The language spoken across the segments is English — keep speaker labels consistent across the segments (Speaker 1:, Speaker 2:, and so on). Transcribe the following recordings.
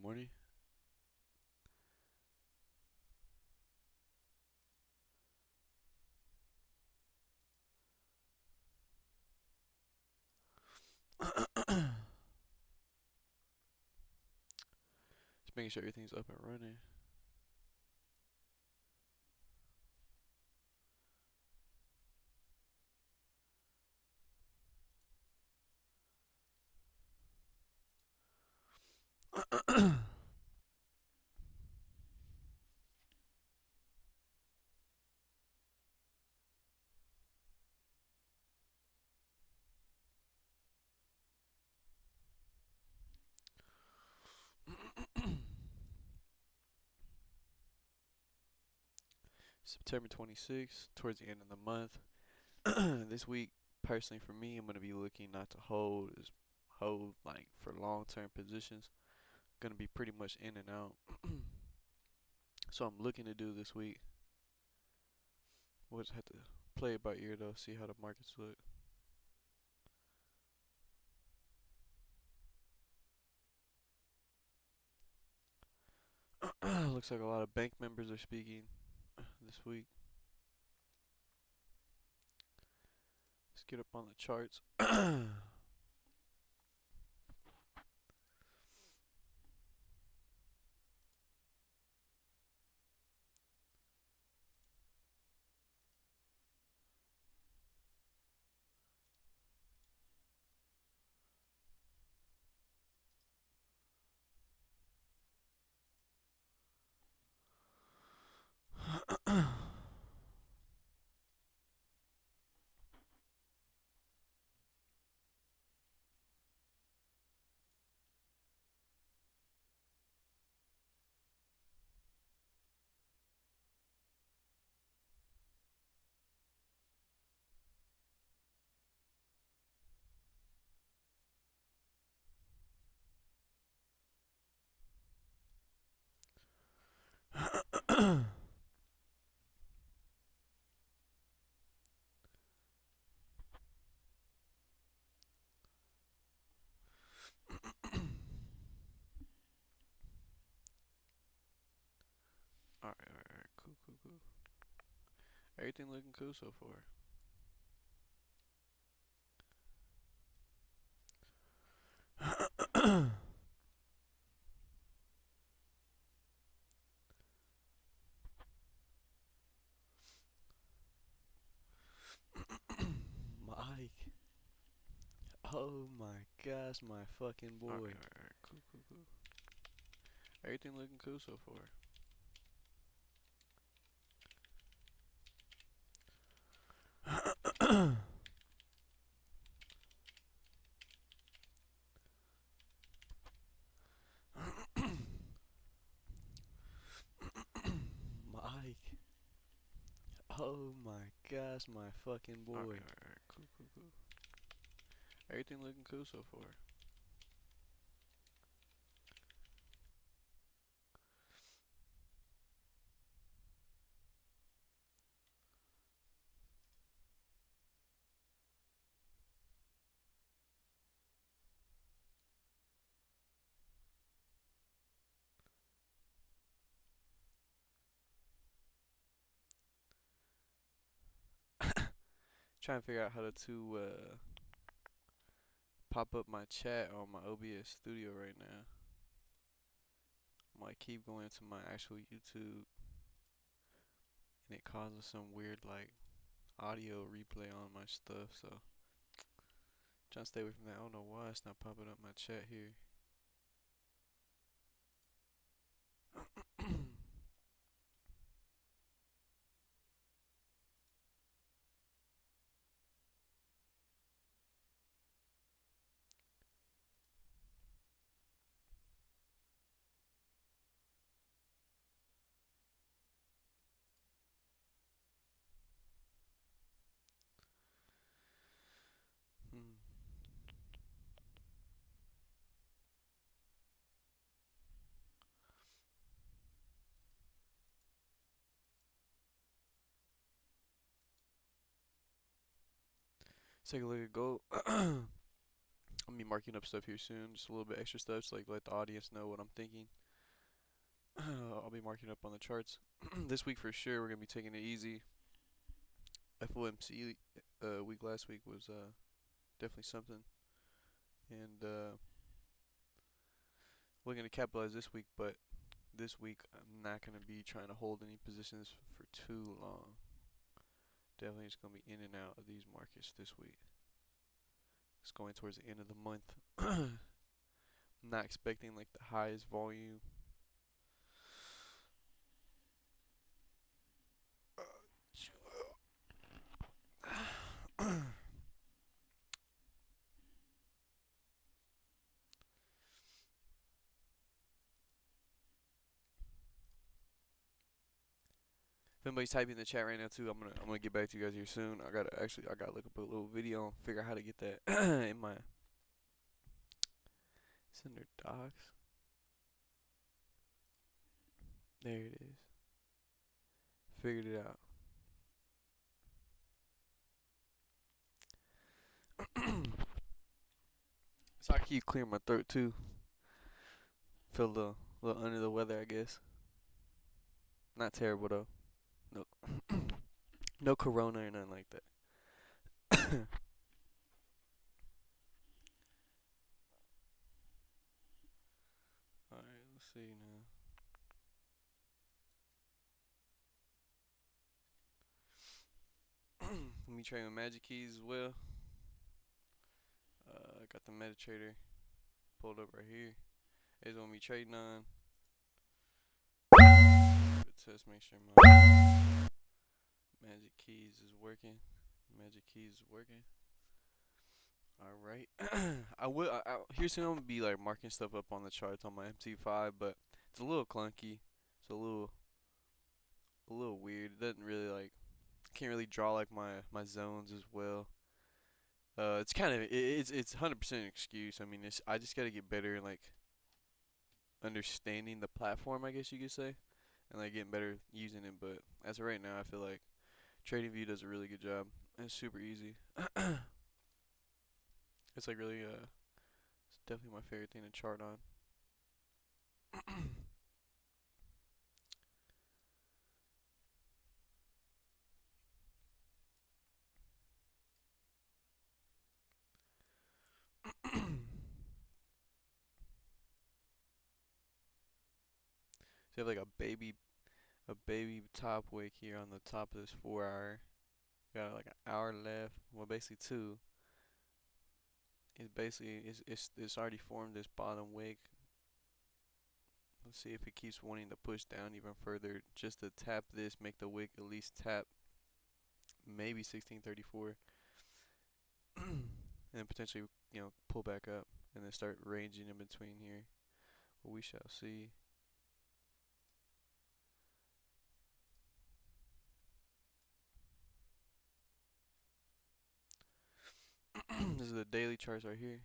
Speaker 1: Good morning. Just making sure everything's up and running. September 26th, towards the end of the month. This week, personally for me, I'm gonna be looking not to hold like for long-term positions. Gonna be pretty much in and out. So I'm looking to do this week. We'll just have to play it by ear though, see how the markets look. Looks like a lot of bank members are speaking this week. Let's get up on the charts. Alright, cool. Everything looking cool so far. Mike. Oh my gosh, my fucking boy. Alright, cool. Everything looking cool so far. Mike. Oh my gosh, my fucking boy. Alright, cool. Everything looking cool so far. Trying to figure out how to pop up my chat on my OBS studio right now. I might keep going to my actual YouTube and it causes some weird like audio replay on my stuff, so trying to stay away from that. I don't know why it's not popping up my chat here. Hmm. Let's take a look at gold. I'm I'll be marking up stuff here soon, just a little bit extra stuff, to like let the audience know what I'm thinking. I'll be marking up on the charts this week for sure. We're gonna be taking it easy. FOMC week last week was definitely something, and we're gonna capitalize this week. But this week I'm not gonna be trying to hold any positions for too long. Definitely just gonna be in and out of these markets this week. It's going towards the end of the month. I'm not expecting like the highest volume. If anybody's typing in the chat right now too, I'm gonna get back to you guys here soon. I gotta look up a little video and figure out how to get that in my. It's under docs. There it is. Figured it out. So I keep clearing my throat too. Feel a little under the weather, I guess. Not terrible though. No, no corona or nothing like that. All right, let's see now. Let me trade my magic keys as well. I got the MetaTrader pulled up right here. It's gonna be trading on. Test, make sure my magic keys is working. Magic keys is working. All right. Here's soon I'm gonna be like marking stuff up on the charts on my MT5, but it's a little clunky. It's a little weird. It doesn't really like can't really draw like my zones as well. It's kind of it's 100% an excuse. I mean, I just gotta get better in like understanding the platform, I guess you could say, and like getting better using it. But as of right now, I feel like TradingView does a really good job. It's super easy. It's like really it's definitely my favorite thing to chart on. So you have like a baby top wick here on the top of this 4 hour. Got like an hour left. Well, basically two. It's already formed this bottom wick. Let's see if it keeps wanting to push down even further, just to tap this, make the wick at least tap maybe 1634, and then potentially pull back up and then start ranging in between here. We shall see. This is the daily charts right here.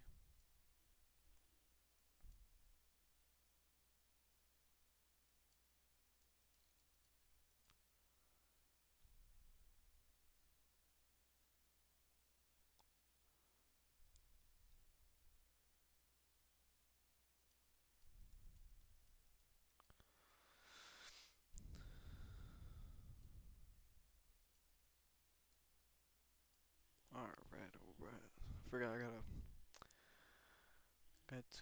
Speaker 1: Alright. I forgot I got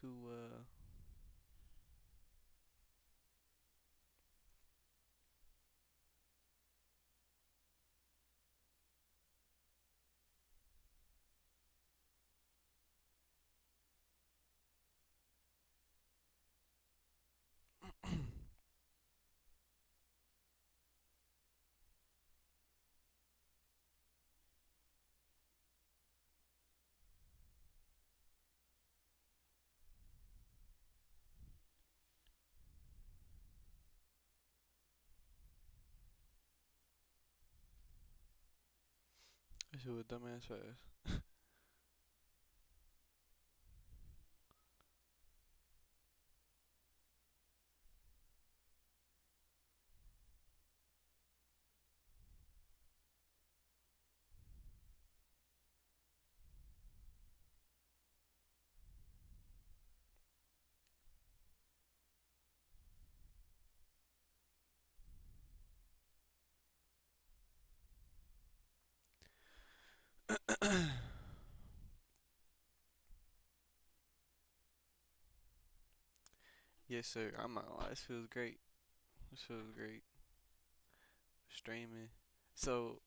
Speaker 1: to I should have dumbass fast. Yes, sir. I'm not gonna lie. This feels great. This feels great. Streaming. So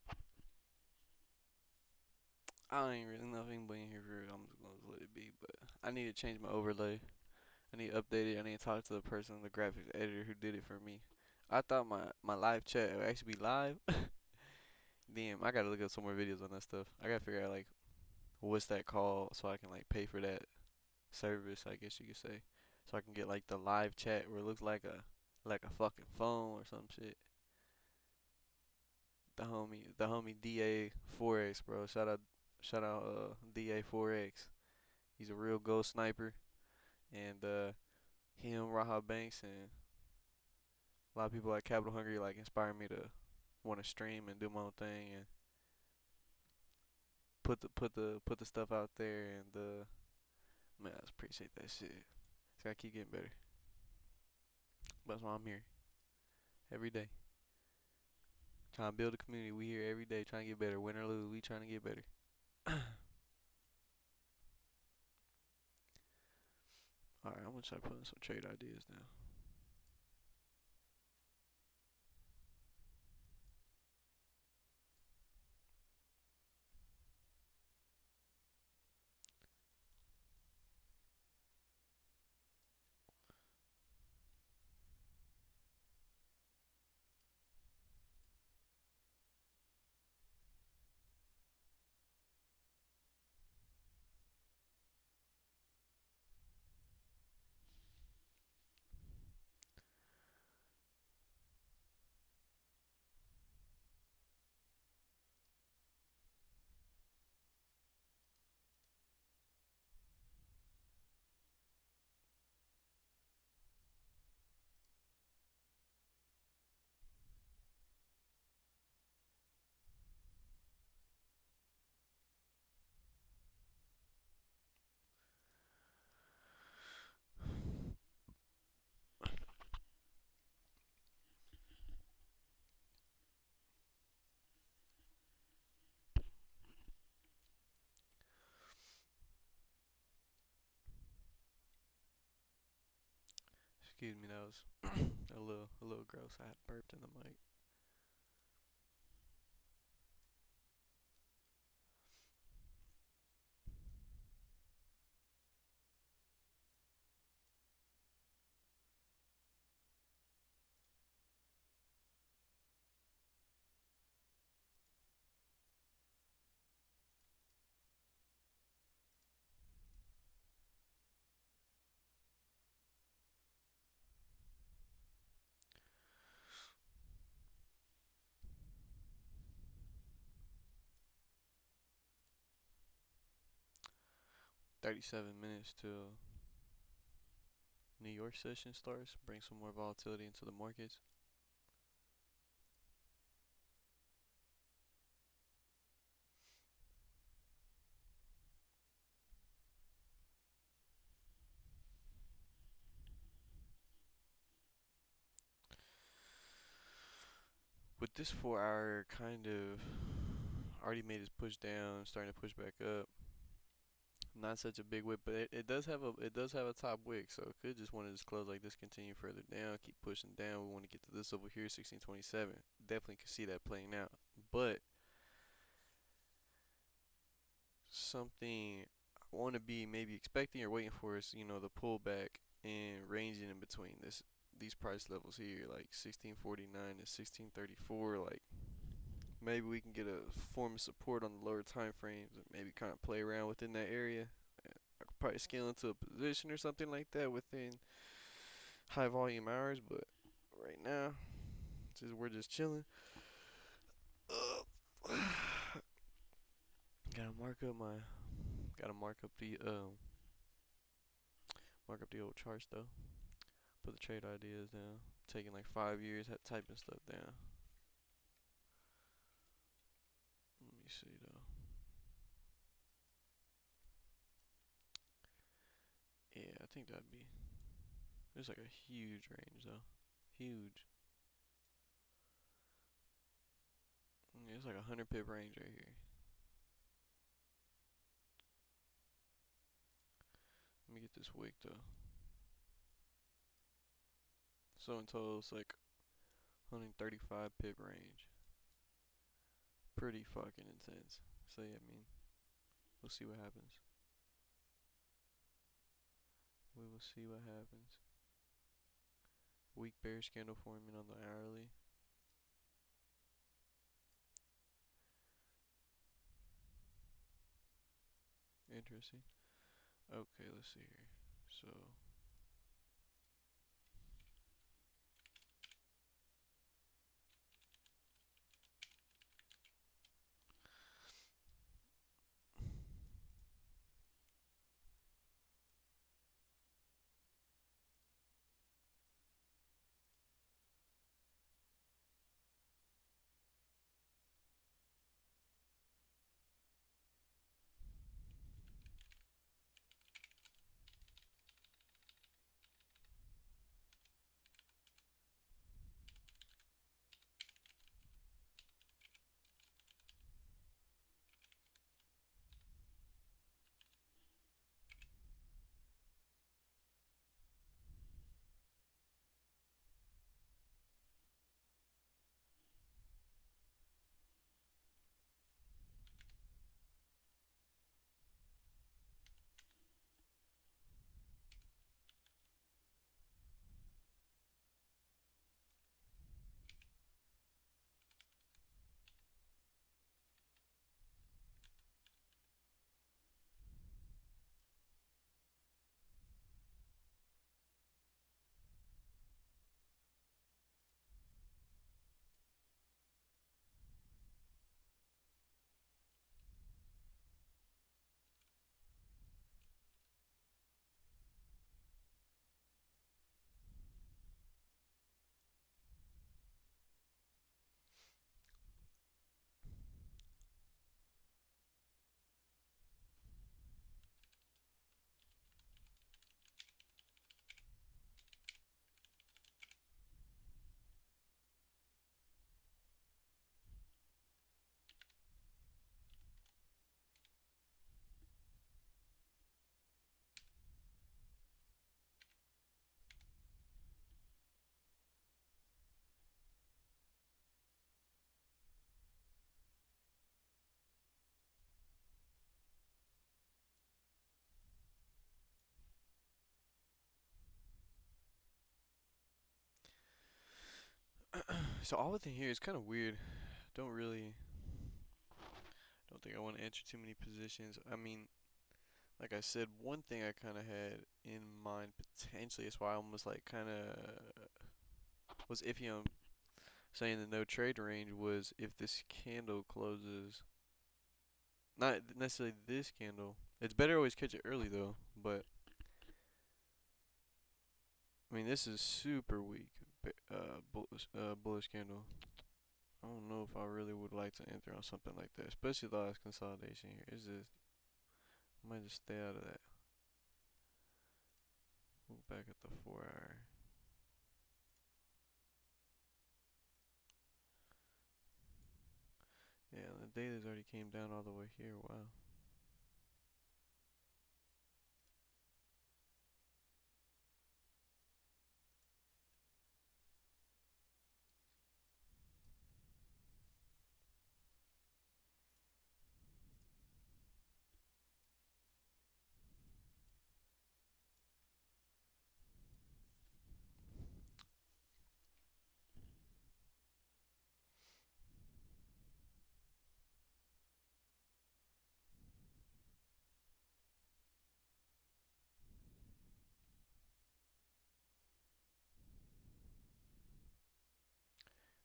Speaker 1: I don't even really know if anybody in here for real. I'm just gonna let it be. But I need to change my overlay. I need to update it. I need to talk to the person, the graphics editor who did it for me. I thought my live chat would actually be live. Damn, I gotta look up some more videos on that stuff. I gotta figure out like what's that called so I can like pay for that service, I guess you could say. So I can get like the live chat where it looks like a fucking phone or some shit. The homie DA Forex, bro. Shout out DA Forex. He's a real ghost sniper, and him, Raha Banks, and a lot of people like Capital Hungry like inspire me to want to stream and do my own thing and put the stuff out there. And man, I just appreciate that shit. It's gotta keep getting better. But that's why I'm here every day. Trying to build a community. We here every day trying to get better. Win or lose, we trying to get better. Alright, I'm gonna try putting some trade ideas now. 'Excuse me, that was a little gross. I had burped in the mic. $37 till New York session starts. Bring some more volatility into the markets. With this 4 hour kind of already made its push down, starting to push back up. Not such a big wick, but it does have a top wick, so it could just want to just close like this, continue further down, keep pushing down. We want to get to this over here, 1627. Definitely could see that playing out, but something I want to be maybe expecting or waiting for is the pullback and ranging in between these price levels here, like 1649 and 1634. Like maybe we can get a form of support on the lower time frames and maybe kind of play around within that area. I could probably scale into a position or something like that within high volume hours, but right now, we're just chilling. Gotta mark up my, gotta mark up the old charts though. Put the trade ideas down. Taking like 5 years, typing stuff down. Let me see though. Yeah, I think that'd be. There's like a huge range though. Huge. It's like 100 pip range right here. Let me get this wick though. So in total, it's like 135 pip range. Pretty fucking intense. So yeah, I mean, we'll see what happens. We will see what happens. Weak bearish candle forming on the hourly. Interesting. Okay, let's see here. So so all within here is kind of weird. Don't really, don't think I want to enter too many positions. I mean, like I said, one thing I kind of had in mind potentially, that's why I almost like kind of was iffy on saying the no trade range, was if this candle closes, not necessarily this candle. It's better always catch it early though, but I mean this is super weak, bullish candle. I don't know if I really would like to enter on something like that, especially the last consolidation here. Is just I might just stay out of that. Look back at the 4 hour. Yeah, the data's already came down all the way here. Wow.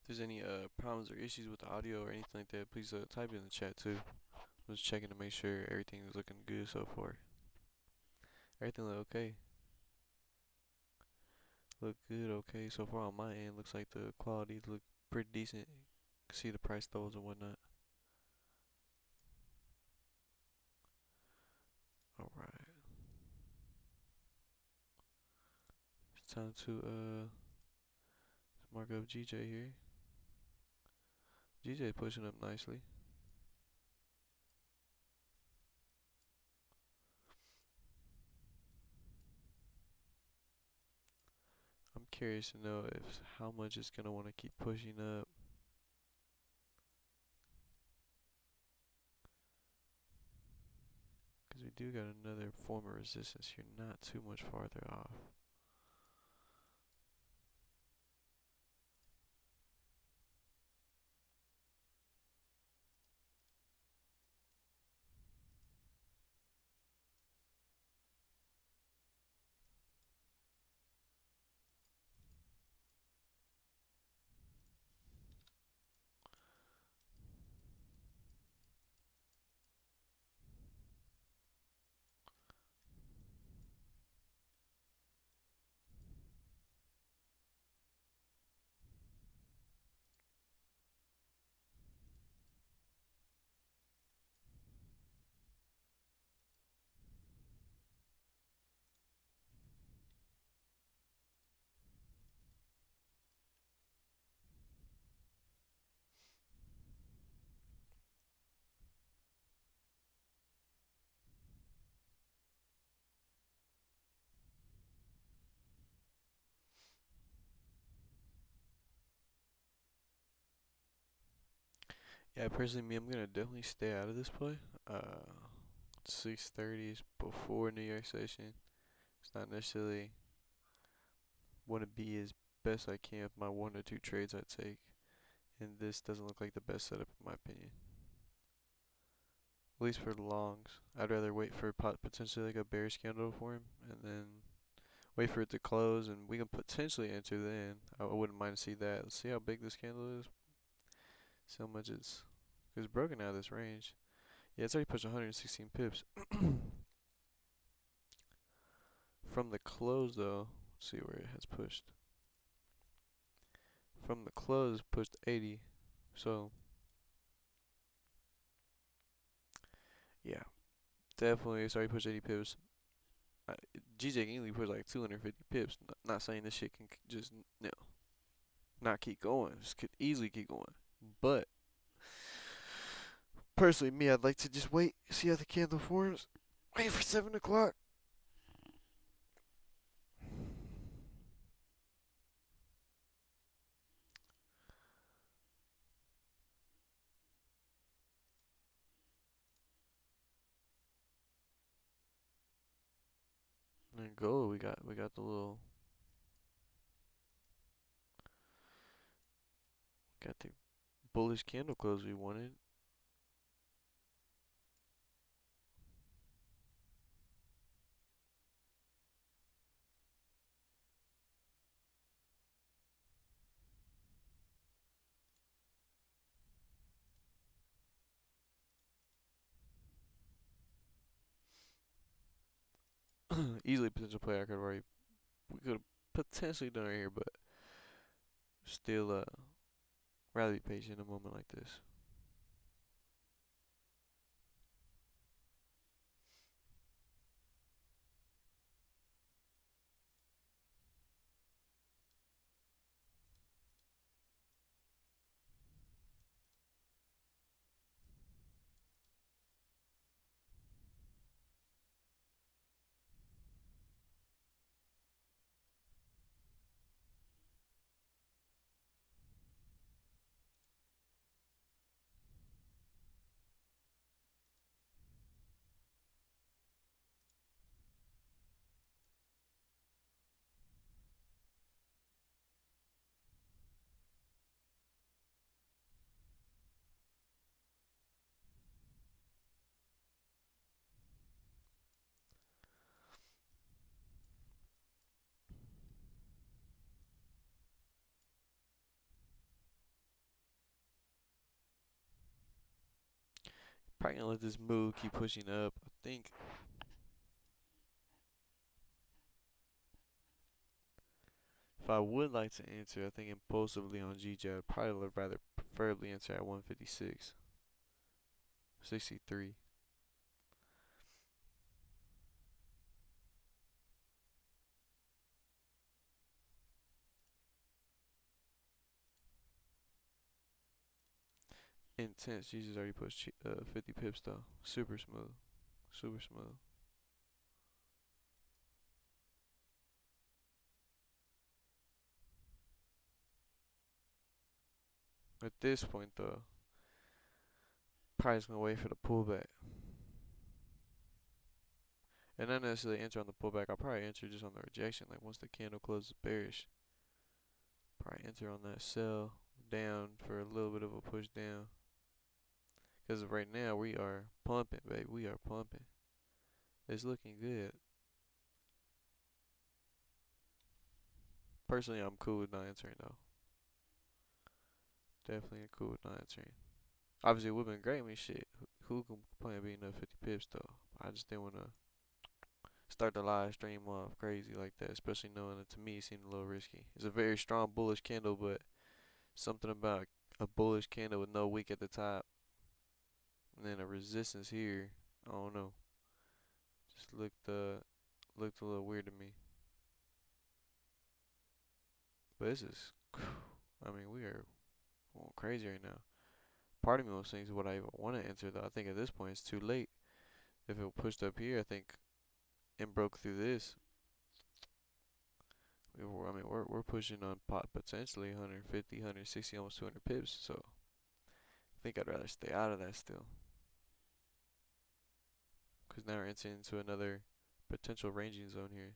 Speaker 1: If there's any problems or issues with the audio or anything like that, please type it in the chat too. I'm just checking to make sure everything is looking good so far. Everything look okay. Look good, okay. So far on my end, looks like the quality look pretty decent. You can see the price levels and whatnot. Alright. It's time to mark up GJ here. GJ pushing up nicely. curious to know if how much it's gonna want to keep pushing up. Because we do got another form of resistance here, not too much farther off. Yeah, personally, me, I'm gonna definitely stay out of this play. 6:30 is before New York session. It's not necessarily want to be as best I can with my 1 or 2 trades I take, and this doesn't look like the best setup in my opinion. At least for the longs, I'd rather wait for potentially like a bearish candle to form, and then wait for it to close, and we can potentially enter then. I wouldn't mind to see that. Let's see how big this candle is. See how much it's broken out of this range. Yeah, it's already pushed 116 pips. From the close though, let's see where it has pushed. From the close, pushed 80. So yeah, definitely it's already pushed 80 pips. GJ can easily push like 250 pips. Not saying this shit can just not keep going. This could easily keep going. But personally, me, I'd like to just wait, see how the candle forms. Wait for 7 o'clock. And then gold, we got the little, got the bullish candle close we wanted. Easily potential play. We could have potentially done it here, but still, rather be patient in a moment like this. Probably gonna let this move keep pushing up. I think if I would like to enter, I think impulsively on GJ, I'd probably rather preferably enter at 156, 63. Intense. Jesus already pushed 50 pips though. Super smooth. Super smooth. At this point though, probably just gonna wait for the pullback. And not necessarily enter on the pullback. I'll probably enter just on the rejection. Like once the candle closes bearish, probably enter on that sell down for a little bit of a push down. Because right now we are pumping, baby. We are pumping. It's looking good. Personally, I'm cool with not entering though. Definitely cool with not entering. Obviously, it would have been great. I mean, shit. Who can complain being up 50 pips though? I just didn't want to start the live stream off crazy like that, especially knowing that to me it seemed a little risky. It's a very strong bullish candle, but something about a bullish candle with no wick at the top and then a resistance here. I don't know. Just looked a little weird to me. But this is, I mean, we are going crazy right now. Part of me was thinking, would I even want to enter though? I think at this point it's too late. If it pushed up here, I think, and broke through this, I mean, we're pushing on potentially 150, 160, almost 200 pips. So I think I'd rather stay out of that still, because now we're entering into another potential ranging zone here.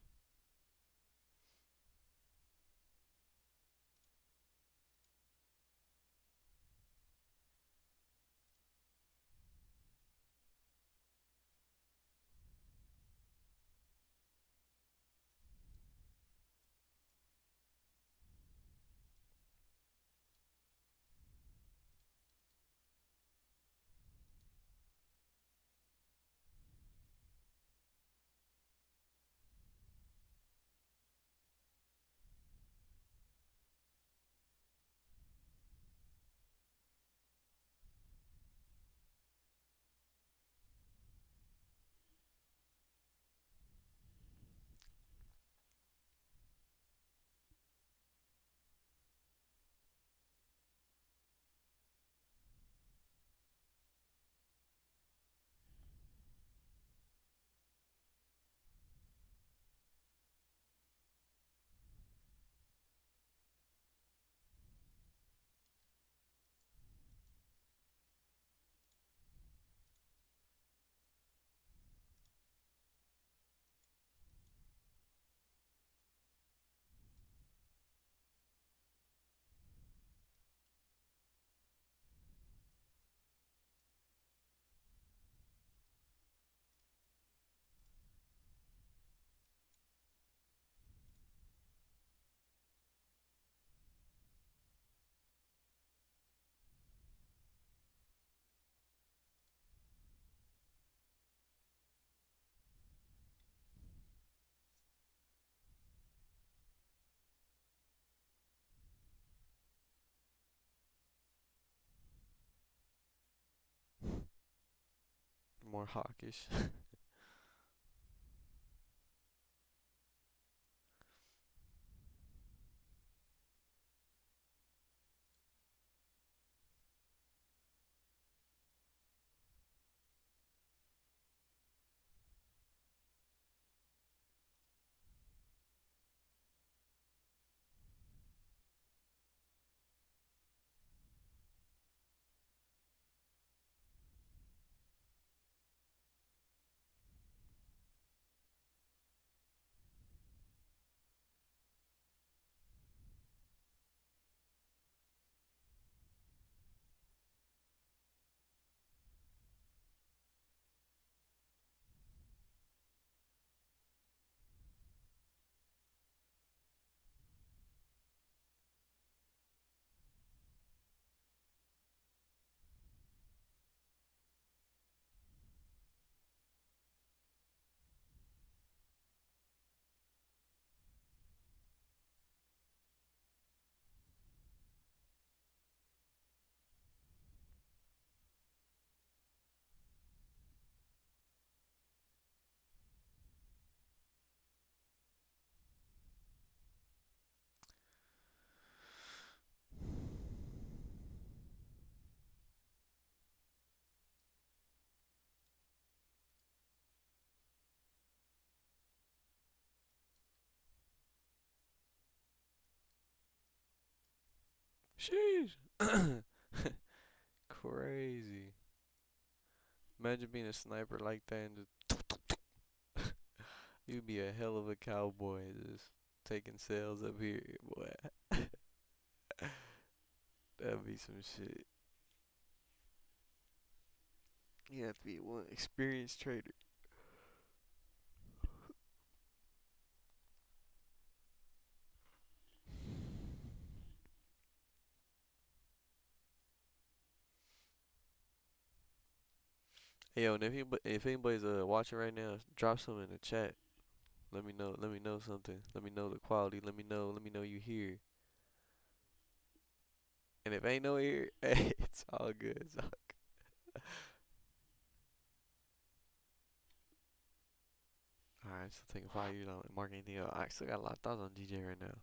Speaker 1: More hawkish. Sheesh. Crazy. Imagine being a sniper like that and just you'd be a hell of a cowboy just taking sales up here, boy. That'd be some shit. You have to be one experienced trader. Hey, yo, and if anybody's watching right now, drop some in the chat. Let me know. Let me know something. Let me know the quality. Let me know. Let me know you here. And if ain't no here, hey, it's all good. It's all alright. So taking 5 years on mark anything else. I still got a lot of thoughts on DJ right now.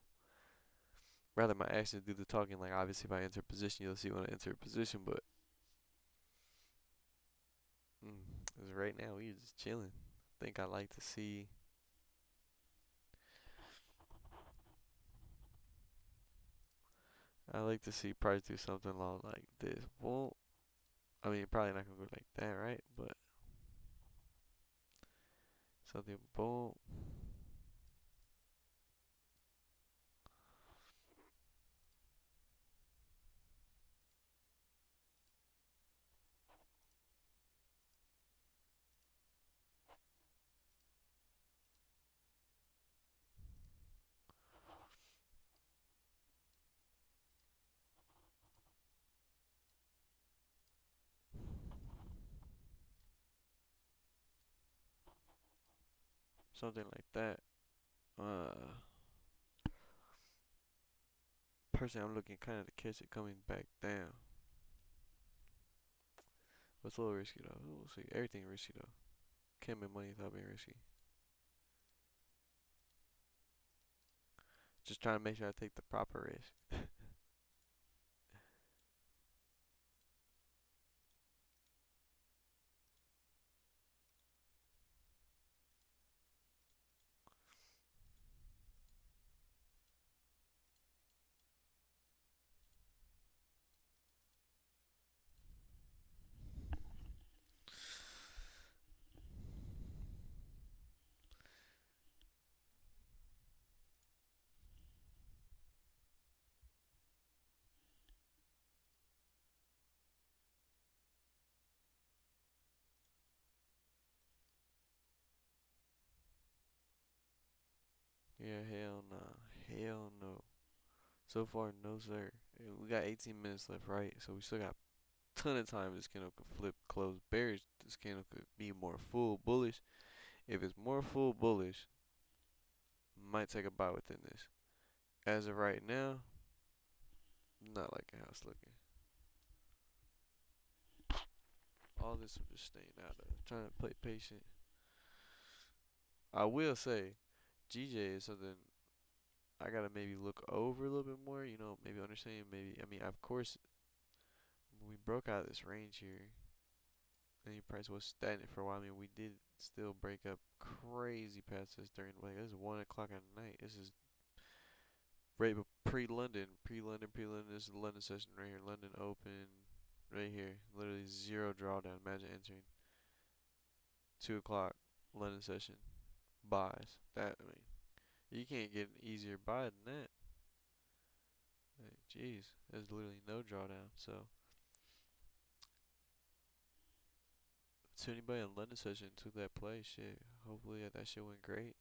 Speaker 1: Rather my actions do the talking. Like obviously, if I enter a position, you'll see when I enter a position. But as right now, we just chilling. I think I like to see. I like to see price do something along like this. Well, I mean, probably not gonna go like that, right? But something boom, something like that. Uh, Personally, I'm looking kind of to catch it coming back down. But it's a little risky though. We'll see. Everything risky though. Can't make money without being risky. Just trying to make sure I take the proper risk. Yeah, hell nah. Hell no. So far, no sir. We got 18 minutes left, right? So we still got a ton of time. This candle could flip, close bearish. This candle could be more full bullish. If it's more full bullish, might take a buy within this. As of right now, not liking how it's looking. All this I'm just staying out of. Trying to play patient. I will say, GJ is something I gotta maybe look over a little bit more. You know, maybe understand. Maybe I mean, of course, when we broke out of this range here, and your price was stagnant for a while. I mean, we did still break up crazy past this during like this is 1 o'clock at night. This is right pre-London, pre-London, pre-London. This is the London session right here. London open right here. Literally zero drawdown. Imagine entering 2 o'clock London session buys. That I mean, you can't get an easier buy than that. Like, jeez, there's literally no drawdown. So, to anybody in London session took that play, shit. Hopefully that shit went great.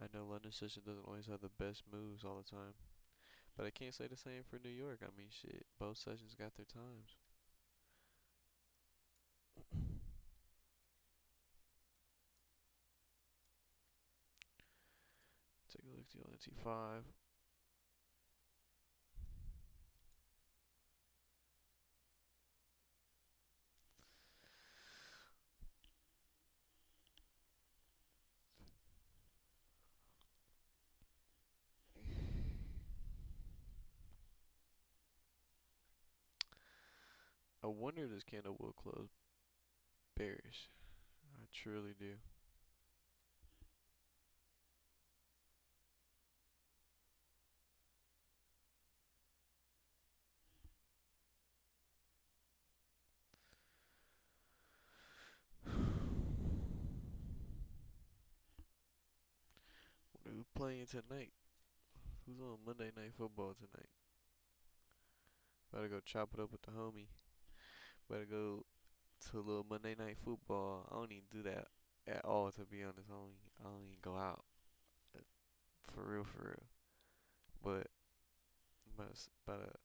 Speaker 1: I know London session doesn't always have the best moves all the time, but I can't say the same for New York. I mean, shit, both sessions got their times. Take a look at the MT5. I wonder if this candle will close bearish. I truly do. playing tonight? Who's on Monday Night Football tonight? Better go chop it up with the homie. Better go to a little Monday Night Football. I don't even do that at all, to be honest. I don't even go out uh, for real, for real. But but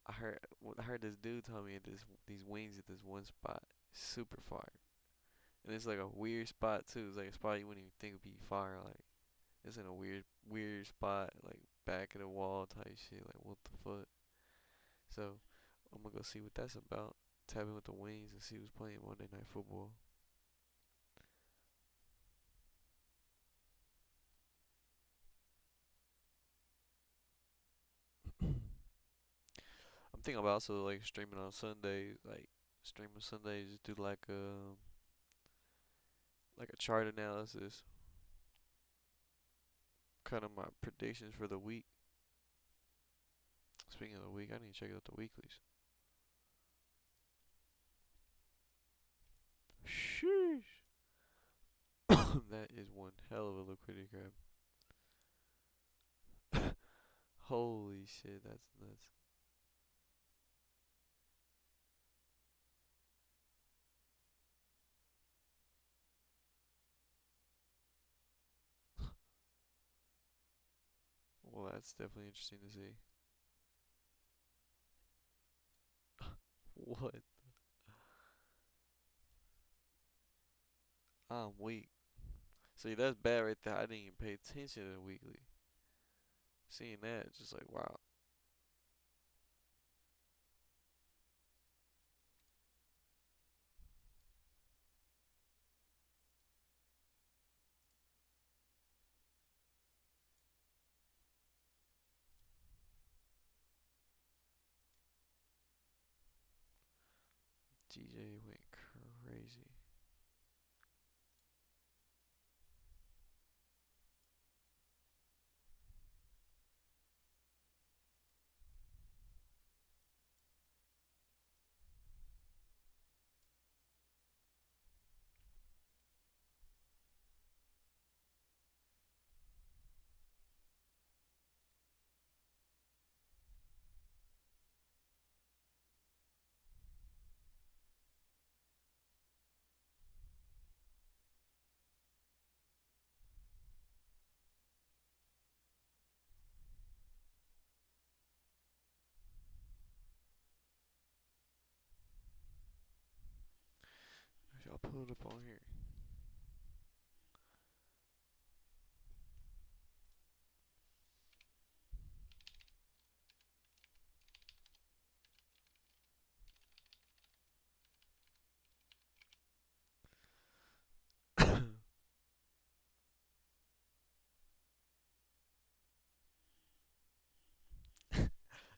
Speaker 1: I heard this dude tell me these wings at this one spot, super fire, and it's like a weird spot too. It's like a spot you wouldn't even think would be fire. Like it's in a weird spot, like back of the wall type shit. Like what the fuck? So I'm gonna go see what that's about. Tap in with the wings and see who's playing Monday Night Football. I'm thinking about also like streaming on Sundays, like streaming Sundays, just do like a chart analysis, kind of my predictions for the week. Speaking of the week, I need to check out the weeklies. Sheesh. That is one hell of a liquidity grab. Holy shit, that's nuts. Well, that's definitely interesting to see. What? I'm weak. See, that's bad right there. I didn't even pay attention to the weekly. Seeing that, just like wow. GJ went crazy. I'll pull it up on here.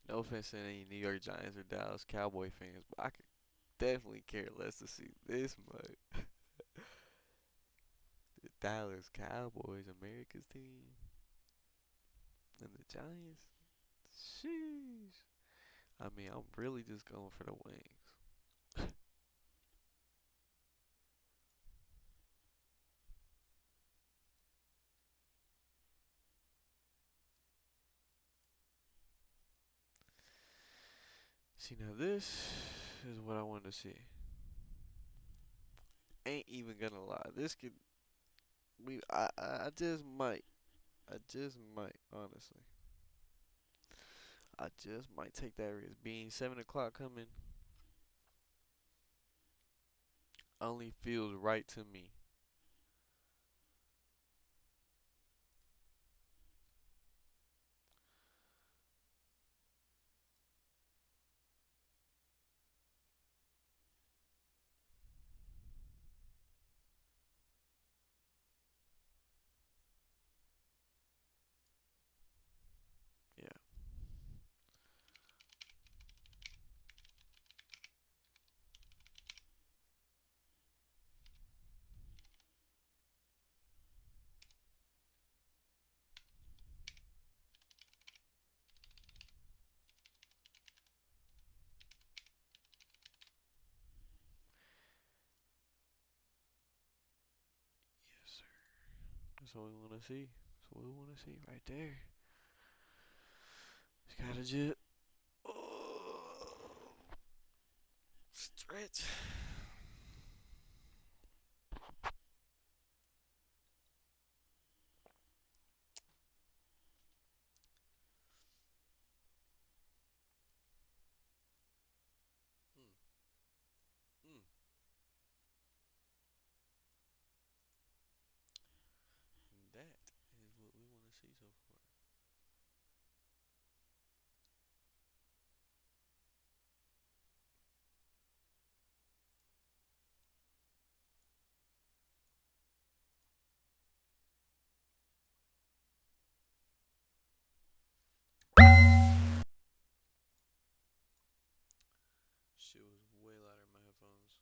Speaker 1: No offense to any New York Giants or Dallas Cowboy fans, but I could definitely care less to see this much. The Dallas Cowboys, America's team, and the Giants. Sheesh. I mean, I'm really just going for the wings. See, now this is what I wanted to see. Ain't even gonna lie. This could I just might. I just might, honestly. I just might take that risk. Being 7 o'clock coming only feels right to me. Yeah. Yes, sir. That's what we want to see. That's what we want to see right there. Just gotta just stretch. Mm, mm. And that is what we want to see so far. Shit was way louder in my headphones.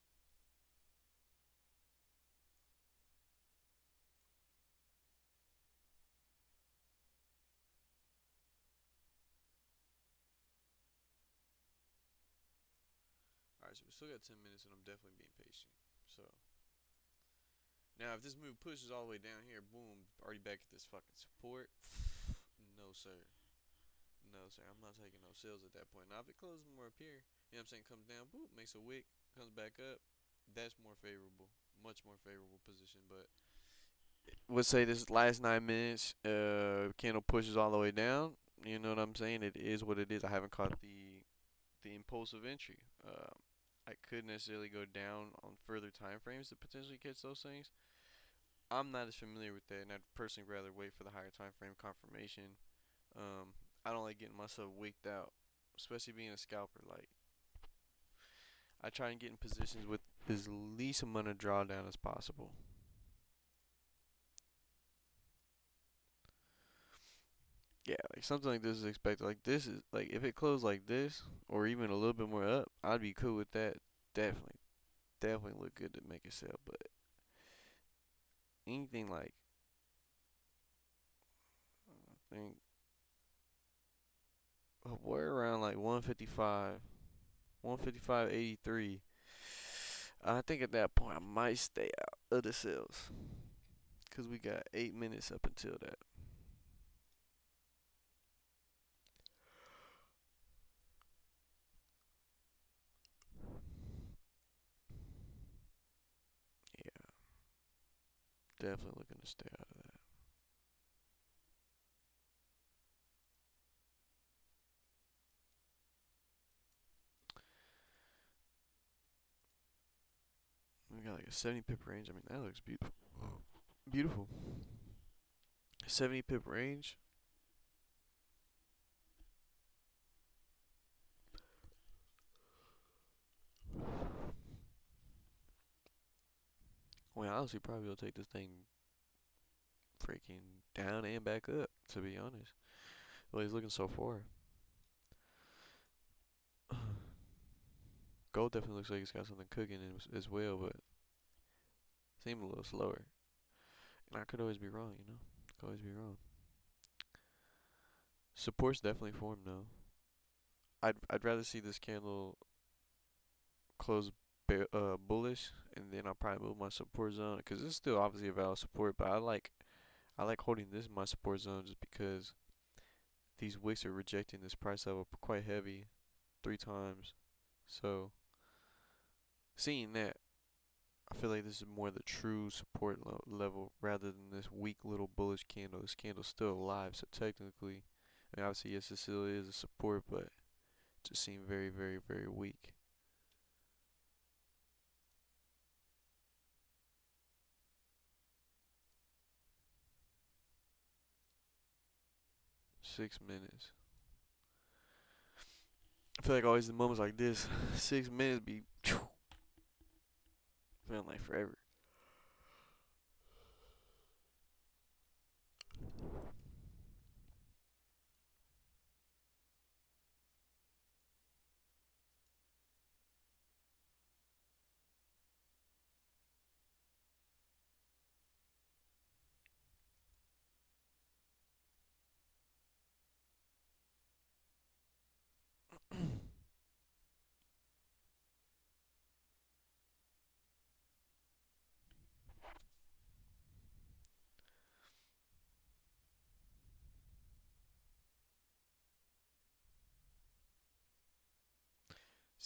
Speaker 1: Alright, so we still got 10 minutes and I'm definitely being patient. So, now if this move pushes all the way down here, boom, already back at this fucking support. No, sir. No, sir. I'm not taking no sales at that point. Now, if it closes more up here, you know what I'm saying, comes down, boop, makes a wick, comes back up, that's more favorable. Much more favorable position. But let's say this last 9 minutes, candle pushes all the way down. You know what I'm saying? It is what it is. I haven't caught the impulsive entry. I could necessarily go down on further time frames to potentially catch those things. I'm not as familiar with that, and I'd personally rather wait for the higher time frame confirmation. I don't like getting myself wicked out, especially being a scalper. Like I try and get in positions with as least amount of drawdown as possible. Yeah, like something like this is expected. Like this is like if it closed like this, or even a little bit more up, I'd be cool with that. Definitely, definitely look good to make a sale. But anything like I think we're around like 155, 155.83. I think at that point I might stay out of the sales because we got 8 minutes up until that. Yeah, definitely looking to stay out of that. We got like a 70 pip range. I mean, that looks beautiful. Beautiful. 70 pip range. Well, honestly, probably will take this thing freaking down and back up, to be honest. Well, he's looking so far. Gold definitely looks like it's got something cooking in as well, but seems a little slower. And I could always be wrong, you know? Could always be wrong. Support's definitely formed though. I'd rather see this candle close bullish, and then I'll probably move my support zone because it's still obviously a valid support. But I like holding this in my support zone just because these wicks are rejecting this price level quite heavy 3 times. So seeing that, I feel like this is more the true support level rather than this weak little bullish candle. This candle's still alive, so technically, I mean, obviously, yes, it still is a support, but it just seemed very, very, very weak. 6 minutes. I feel like always in moments like this, 6 minutes be feeling like forever.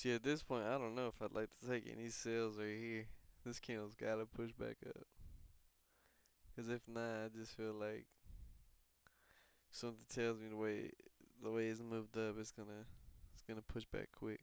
Speaker 1: See, at this point, I don't know if I'd like to take any sales right here. This candle's gotta push back up. Cause if not, I just feel like something tells me the way it's moved up, it's gonna push back quick.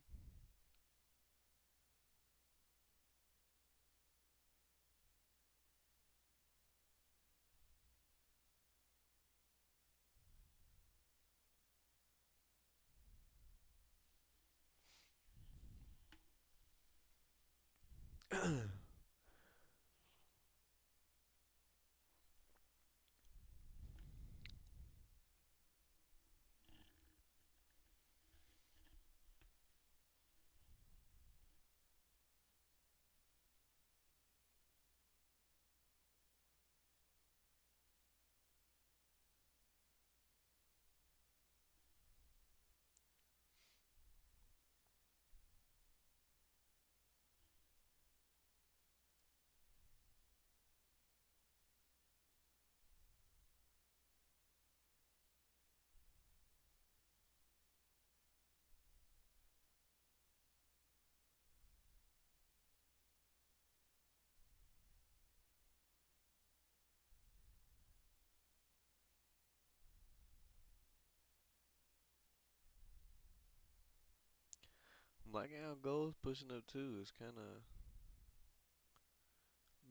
Speaker 1: I'm liking how gold's pushing up too. It's kind of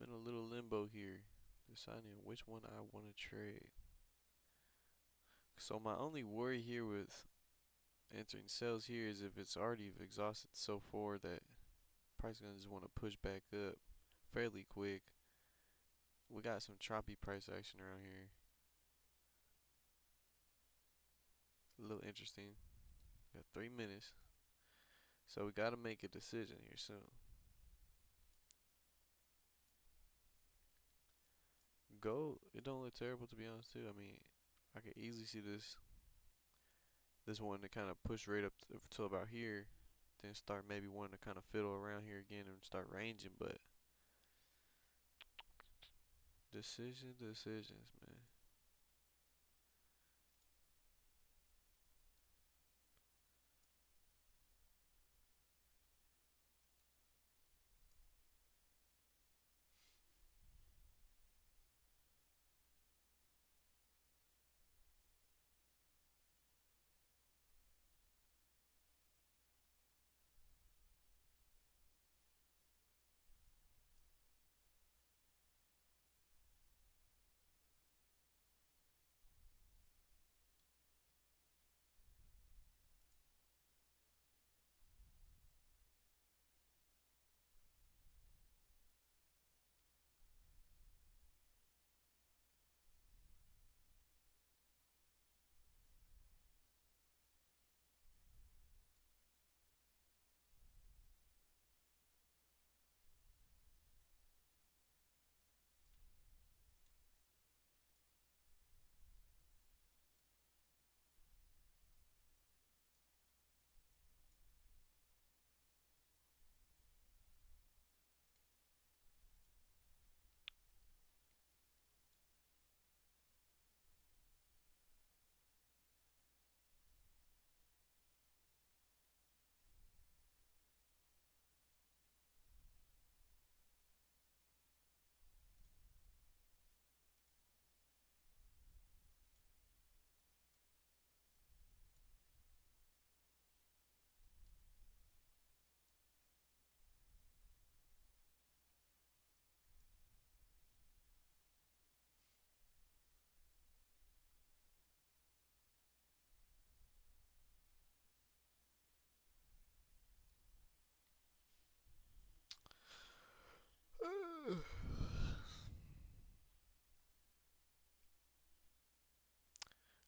Speaker 1: been a little limbo here, deciding which one I want to trade. So my only worry here with entering sales here is if it's already exhausted so far that price is gonna just want to push back up fairly quick. We got some choppy price action around here. A little interesting. Got 3 minutes. So we gotta make a decision here soon. Gold, it don't look terrible to be honest too. I mean, I could easily see this one to kind of push right up to about here, then start maybe wanting to kind of fiddle around here again and start ranging. But decisions, man.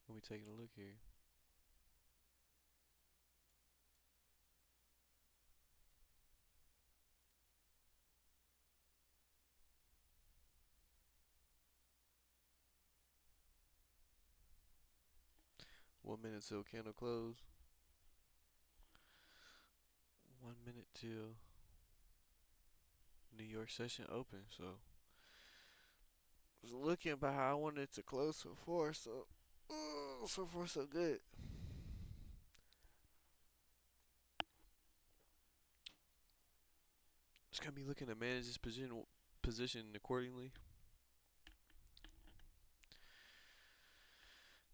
Speaker 1: When we taking a look here. One minute till candle close. 1 minute till New York session open. So was looking about how I wanted it to close so far. So far so good. Got me looking to manage this position accordingly,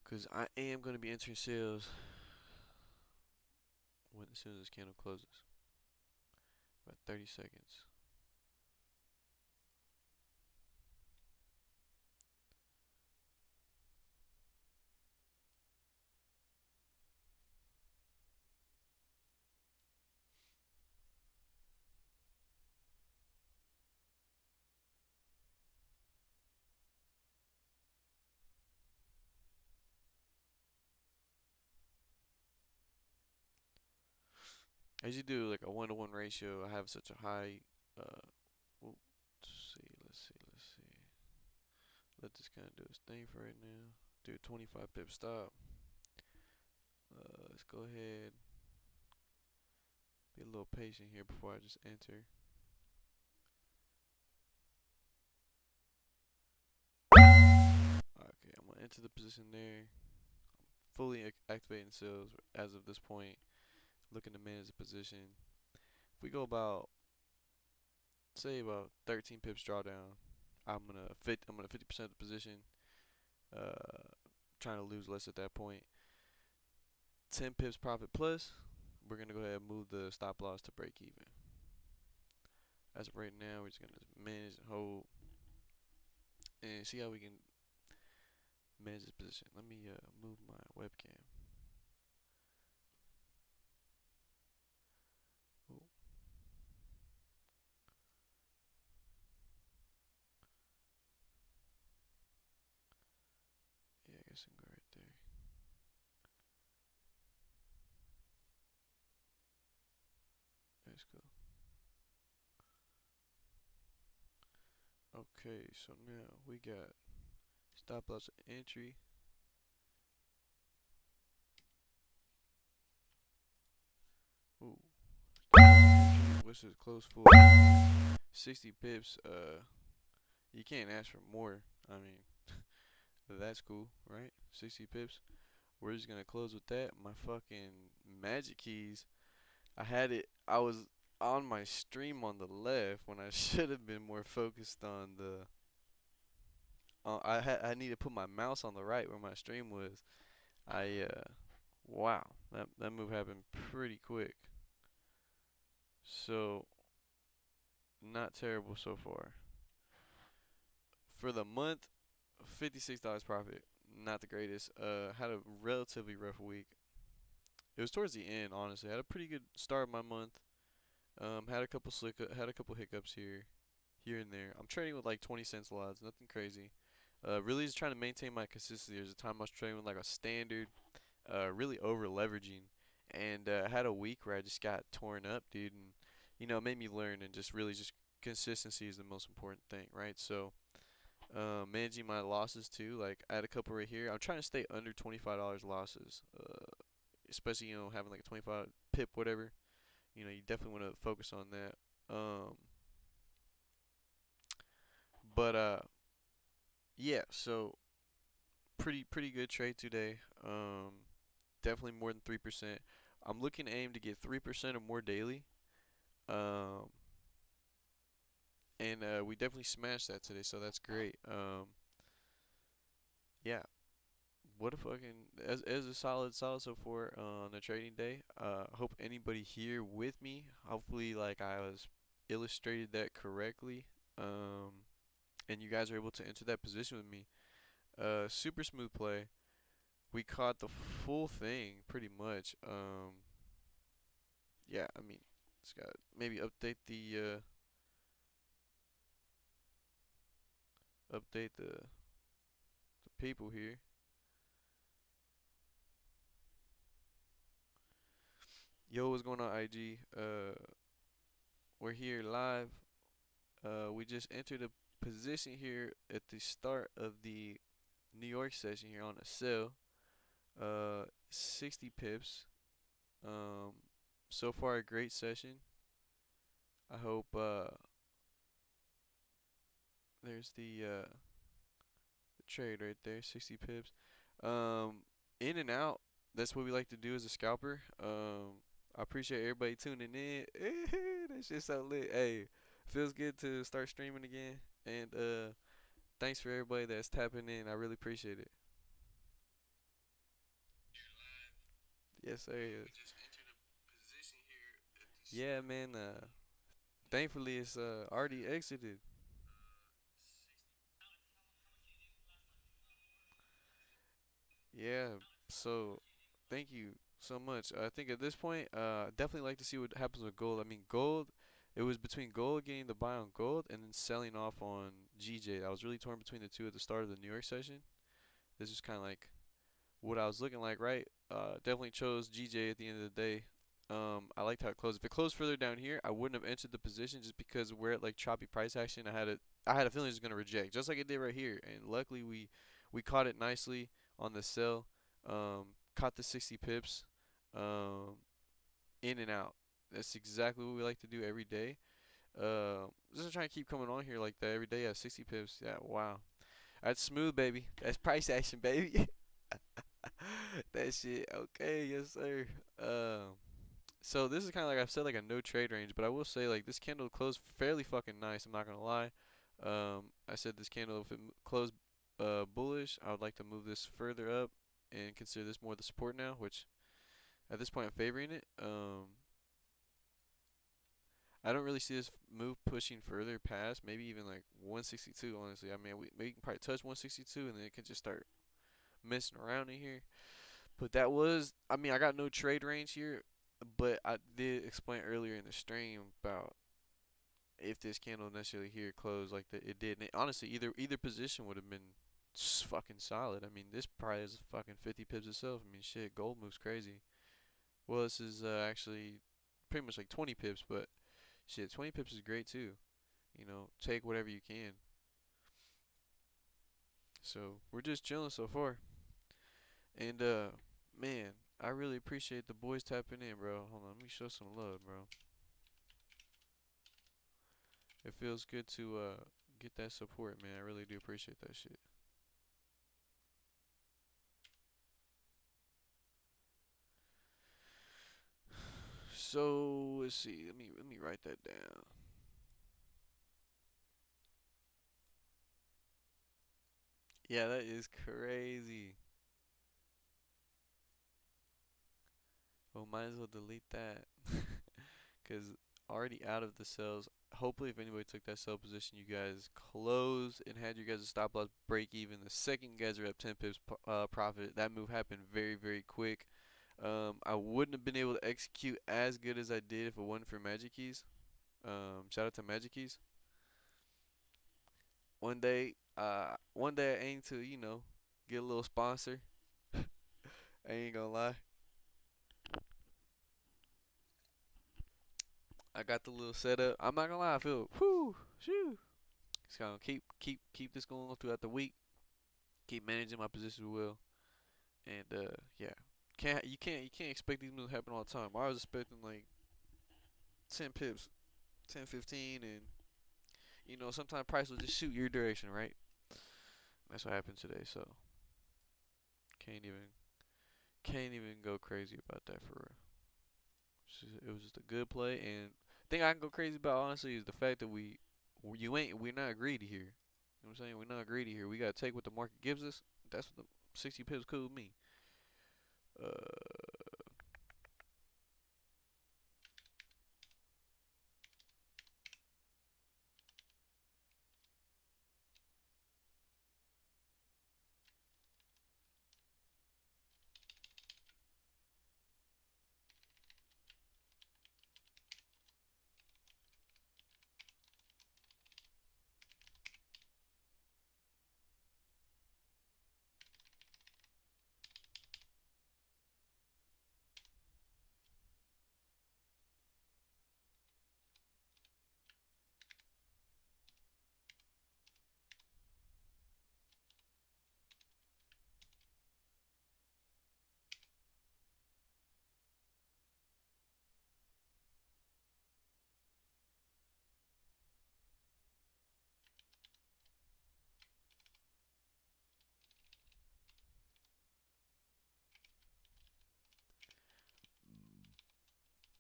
Speaker 1: cause I am gonna be entering sales when as soon as this candle closes. About 30 seconds. As you do like a 1-to-1 ratio, I have such a high. Uh, let's see, let's see. Let this kind of do its thing for right now. Do a 25 pip stop. Let's go ahead. Be a little patient here before I just enter. Okay, I'm gonna enter the position there. Fully activating sales as of this point. Looking to manage the position. If we go about, say about 13 pips drawdown, I'm gonna 50% of the position. Trying to lose less at that point. 10 pips profit plus. We're gonna go ahead and move the stop loss to break even. As of right now, we're just gonna manage and hold and see how we can manage this position. Let me move my webcam. Ooh. Yeah, I guess I can go right there. That's cool. Okay, so now we got stop loss entry. Ooh. What's this close for? 60 pips. You can't ask for more. I mean, that's cool, right? 60 pips. We're just gonna close with that. My fucking magic keys. I had it. I was on my stream on the left when I should have been more focused on the. I need to put my mouse on the right where my stream was. Wow, that move happened pretty quick. So not terrible so far. For the month, $56 profit. Not the greatest. Had a relatively rough week. It was towards the end, honestly. Had a pretty good start of my month. Had a couple had a couple hiccups here and there. I'm trading with like 20 cents lots, nothing crazy. Really just trying to maintain my consistency. There's a time I was trading with like a standard, really over leveraging, and had a week where I just got torn up, dude, and it made me learn and just really just consistency is the most important thing, right? So, managing my losses too. Like I had a couple right here. I'm trying to stay under $25 losses. Especially having like a 25 pip whatever. You definitely want to focus on that. But yeah. So pretty good trade today. Definitely more than 3%. I'm looking to aim to get 3% or more daily. Um, and we definitely smashed that today, so that's great. Yeah. What a fucking as a solid so far on the trading day. Hope anybody here with me. Hopefully, like I was illustrated that correctly. And you guys are able to enter that position with me. Super smooth play. We caught the full thing pretty much. Yeah, I mean, just got maybe update the people here. Yo, what's going on, IG? We're here live. We just entered a position here at the start of the New York session here on a sell. 60 pips. Um, so far a great session. I hope there's the trade right there, 60 pips. Um, in and out. That's what we like to do as a scalper. I appreciate everybody tuning in. That shit's so lit. Hey, Feels good to start streaming again. And thanks for everybody that's tapping in. I really appreciate it. Yes, sir. Yes. Yeah, man. Thankfully it's already exited. Yeah. So, thank you so much. I think at this point, definitely like to see what happens with gold. I mean, gold. It was between gold getting the buy on gold and then selling off on GJ. I was really torn between the two at the start of the New York session. This is kind of like what I was looking like, right? Definitely chose GJ at the end of the day. I liked how it closed. If it closed further down here, I wouldn't have entered the position just because we're at like choppy price action. I had a feeling it was gonna reject, just like it did right here. And luckily we caught it nicely on the sell. Caught the 60 pips. Um, in and out. That's exactly what we like to do every day. Just trying to keep coming on here like that every day at 60 pips. Yeah, wow. That's smooth, baby. That's price action, baby. That shit. Okay, yes, sir. So this is kind of like I've said, like a no trade range, but I will say like this candle closed fairly fucking nice. I'm not gonna lie. I said this candle if it closed bullish, I would like to move this further up and consider this more the support now, which at this point I'm favoring it. I don't really see this move pushing further past maybe even like 162. Honestly, I mean we can probably touch 162 and then it can just start messing around in here. But that was, I mean, I got no trade range here, but I did explain earlier in the stream about if this candle necessarily here closed like that it did. And honestly, either position would have been fucking solid. I mean, this probably is fucking 50 pips itself. I mean, shit, gold moves crazy. Well, this is actually pretty much like 20 pips, but shit, 20 pips is great too. You know, take whatever you can. So we're just chilling so far. And man, I really appreciate the boys tapping in, bro. Hold on, let me show some love, bro. It feels good to get that support, man. I really do appreciate that shit. So let's see. Let me write that down. Yeah, that is crazy. Well, might as well delete that. Cause already out of the cells. Hopefully, if anybody took that sell position, you guys closed and had your guys' stop loss break even. The second you guys are up 10 pips profit, that move happened very, very quick. I wouldn't have been able to execute as good as I did if it wasn't for Magic Keys. Shout out to Magic Keys. One day I aim to, get a little sponsor. I ain't gonna lie. I got the little setup. I'm not gonna lie, I feel whoo, shoo. Just gonna keep this going throughout the week. Keep managing my positions well. And yeah. You can't expect these moves to happen all the time. I was expecting like 10 pips, 10, 15, and sometimes price will just shoot your direction, right? That's what happened today, so can't even can't even go crazy about that for real. It was just a good play, and thing I can go crazy about honestly is the fact that we're not greedy here. You know what I'm saying? We're not greedy here. We gotta take what the market gives us. That's what the 60 pips cool with me. Uh,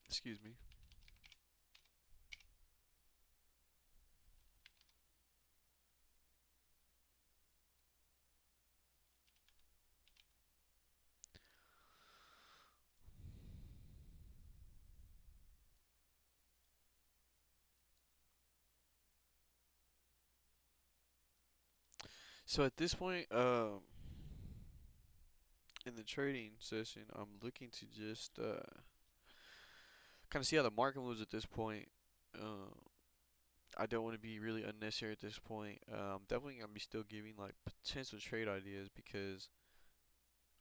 Speaker 1: excuse me. So at this point, in the trading session, I'm looking to just kind of see how the market moves at this point. Um, I don't want to be really unnecessary at this point. Definitely gonna be still giving like potential trade ideas because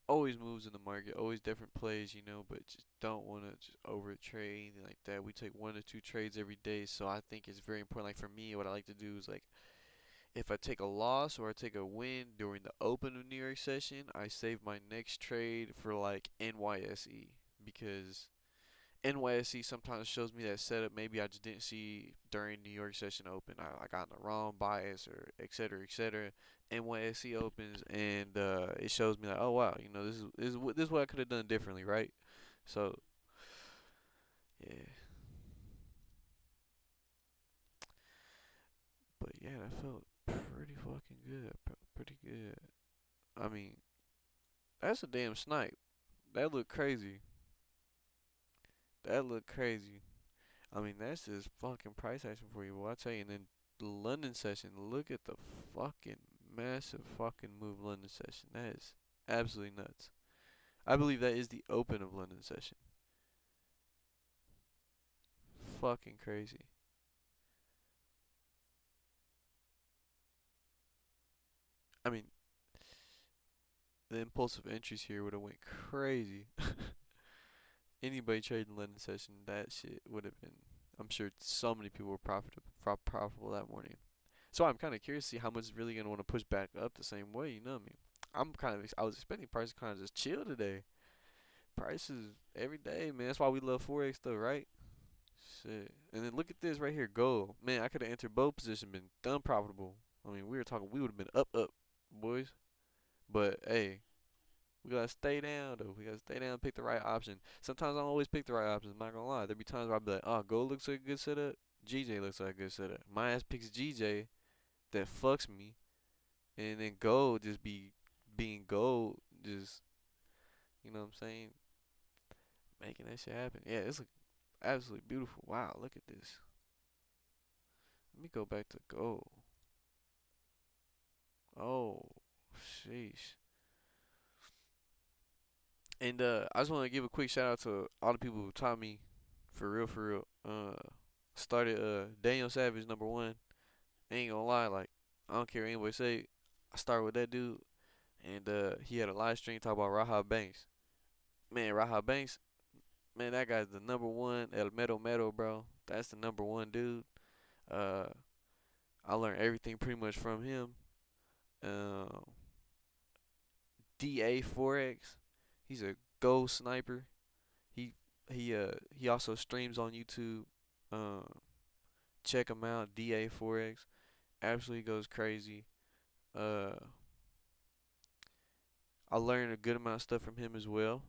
Speaker 1: always moves in the market, always different plays, but just don't want to just over trade anything like that. We take 1 to 2 trades every day, so I think it's very important. Like for me, what I like to do is like if I take a loss or I take a win during the open of New York session, I save my next trade for like NYSE because NYSE sometimes shows me that setup maybe I just didn't see during New York session open. I got in the wrong bias or et cetera, et cetera. NYSE opens and it shows me like, oh wow, this is what I could have done differently, right? So yeah, but yeah, that felt pretty fucking good, pretty good. I mean, that's a damn snipe. That looked crazy. That looked crazy. I mean, that's just fucking price action for you. Well, I tell you, and then the London session. Look at the fucking massive fucking move London session. That is absolutely nuts. I believe that is the open of London session. Fucking crazy. I mean, the impulsive entries here would have went crazy. Anybody trading London session, that shit would have been. I'm sure so many people were profitable that morning. So I'm kind of curious to see how much is really gonna want to push back up the same way. You know what I mean? I was expecting prices kind of just chill today. Prices every day, man. That's why we love Forex though, right? Shit. And then look at this right here, gold. Man, I could have entered both position, been done profitable. I mean, we would have been up, boys. But hey, we gotta stay down though. We gotta stay down, and pick the right option. Sometimes I don't always pick the right options. I'm not gonna lie. There be times where I be like, oh, gold looks like a good setup. GJ looks like a good setup. My ass picks GJ that fucks me, and then gold just be being gold, just what I'm saying, making that shit happen. Yeah, it's like absolutely beautiful. Wow, look at this. Let me go back to gold. Oh, sheesh. And I just want to give a quick shout out to all the people who taught me, for real, for real. Started Daniel Savage #1. Ain't gonna lie, like I don't care what anybody say. I started with that dude, and he had a live stream talk about Raha Banks. Man, Raha Banks, man, that guy's the #1 El Medo Medo, bro. That's the #1 dude. Uh, I learned everything pretty much from him. Um, DA Forex, he's a gold sniper. He he also streams on YouTube. Um, check him out, DA Forex. Absolutely goes crazy. Uh, I learned a good amount of stuff from him as well.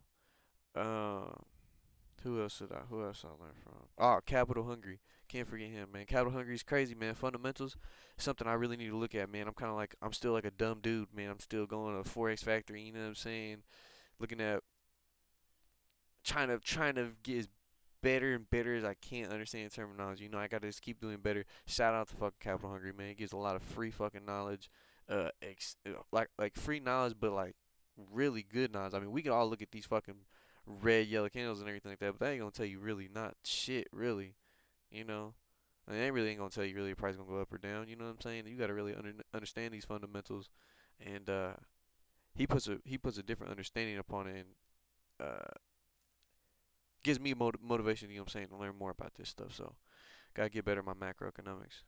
Speaker 1: Um, Who else I learned from? Oh, Capital Hungry. Can't forget him, man. Capital Hungry is crazy, man. Fundamentals, something I really need to look at, man. I'm still like a dumb dude, man. I'm still going to Forex Factory. You know what I'm saying? Looking at trying to get as better and better as I can understand terminology. I gotta just keep doing better. Shout out to fucking Capital Hungry, man. It gives a lot of free fucking knowledge, like free knowledge, but like really good knowledge. I mean, we can all look at these fucking red, yellow candles and everything like that, but that ain't gonna tell you really not shit, really. You know, and they really ain't gonna tell you really the price gonna go up or down. You know what I'm saying? You gotta really understand these fundamentals, and he puts a different understanding upon it, and gives me motivation. You know what I'm saying, to learn more about this stuff. So gotta get better at my macroeconomics.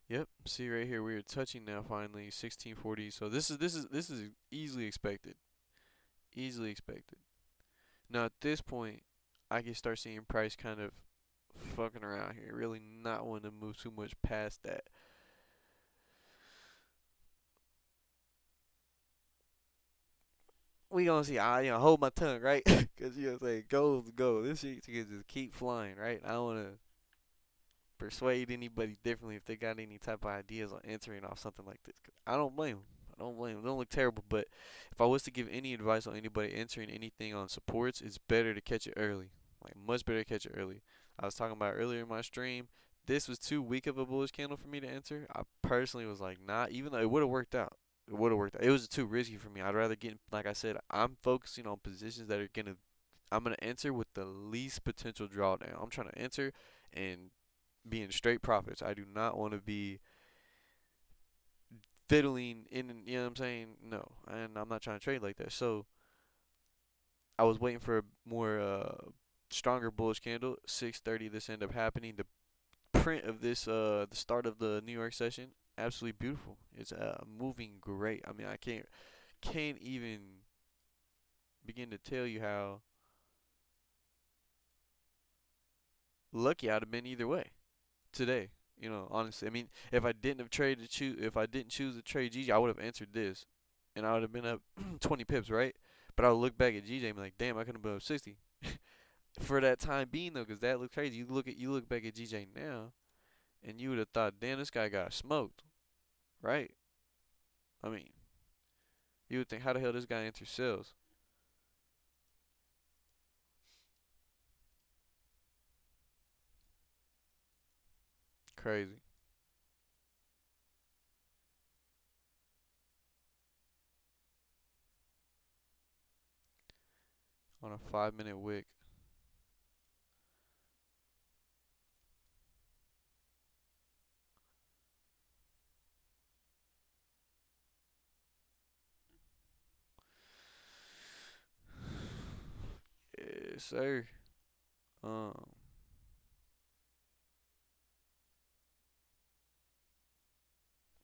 Speaker 1: Yep. See right here, we are touching now finally 1640. So this is easily expected. Easily expected. Now at this point, I can start seeing price kind of fucking around here. Really not wanting to move too much past that. We gonna see. Hold my tongue, right? Cause say gold, go. This shit can just keep flying, right? I don't wanna persuade anybody differently if they got any type of ideas on entering off something like this. 'Cause I don't blame them. I don't blame them. They don't look terrible, but if I was to give any advice on anybody entering anything on supports, it's better to catch it early. Like much better to catch it early. I was talking about earlier in my stream. This was too weak of a bullish candle for me to enter. I personally was like, nah. Even though it would have worked out, it would have worked out. It was too risky for me. I'd rather get, like I said, I'm focusing on positions that are gonna, I'm gonna enter with the least potential drawdown. I'm trying to enter and be in straight profits. I do not want to be fiddling in, you know what I'm saying? No, and I'm not trying to trade like that. So I was waiting for a more stronger bullish candle. 6:30, this ended up happening. The print of this, the start of the New York session, absolutely beautiful. It's moving great. I mean, I can't even begin to tell you how lucky I'd have been either way today. You know, honestly, I mean, if I didn't choose to trade GG, I would have answered this, and I would have been up 20 pips, right? But I would look back at GJ and be like, damn, I could have been up 60 for that time being though, 'cause that looked crazy. You look back at GJ now, and you would have thought, damn, this guy got smoked, right? I mean, you would think, how the hell this guy enters sales? Crazy. On a 5 minute wick. Yes, sir. Um,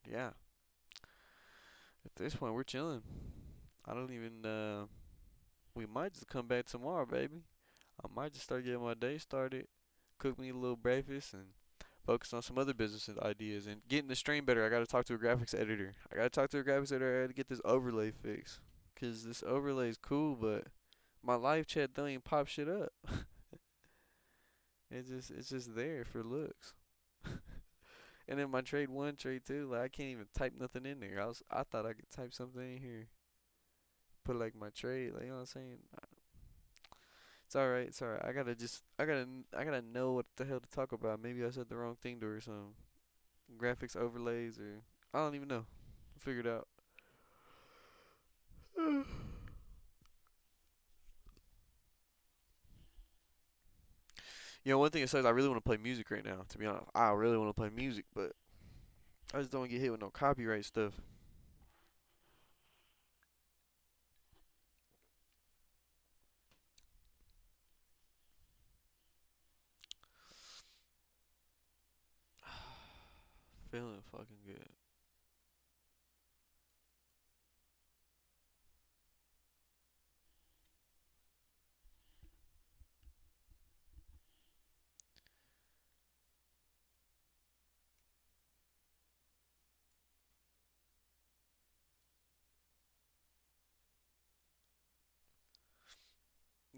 Speaker 1: yeah. At this point, we're chilling. I don't even. We might just come back tomorrow, baby. I might just start getting my day started, cook me a little breakfast, and focus on some other business ideas and getting the stream better. I gotta talk to a graphics editor. I gotta talk to a graphics editor. I gotta get this overlay fixed. 'Cause this overlay is cool, but my live chat don't even pop shit up. It's just there for looks. And then my trade one, trade two, like I can't even type nothing in there. I thought I could type something in here, put like my trade, like you know what I'm saying. It's alright, it's alright. I gotta know what the hell to talk about. Maybe I said the wrong thing to her or something. Graphics overlays or I don't even know. Figure it out. You know, one thing that sucks, I really want to play music right now. To be honest, I really want to play music, but I just don't get hit with no copyright stuff. Feeling fucking good.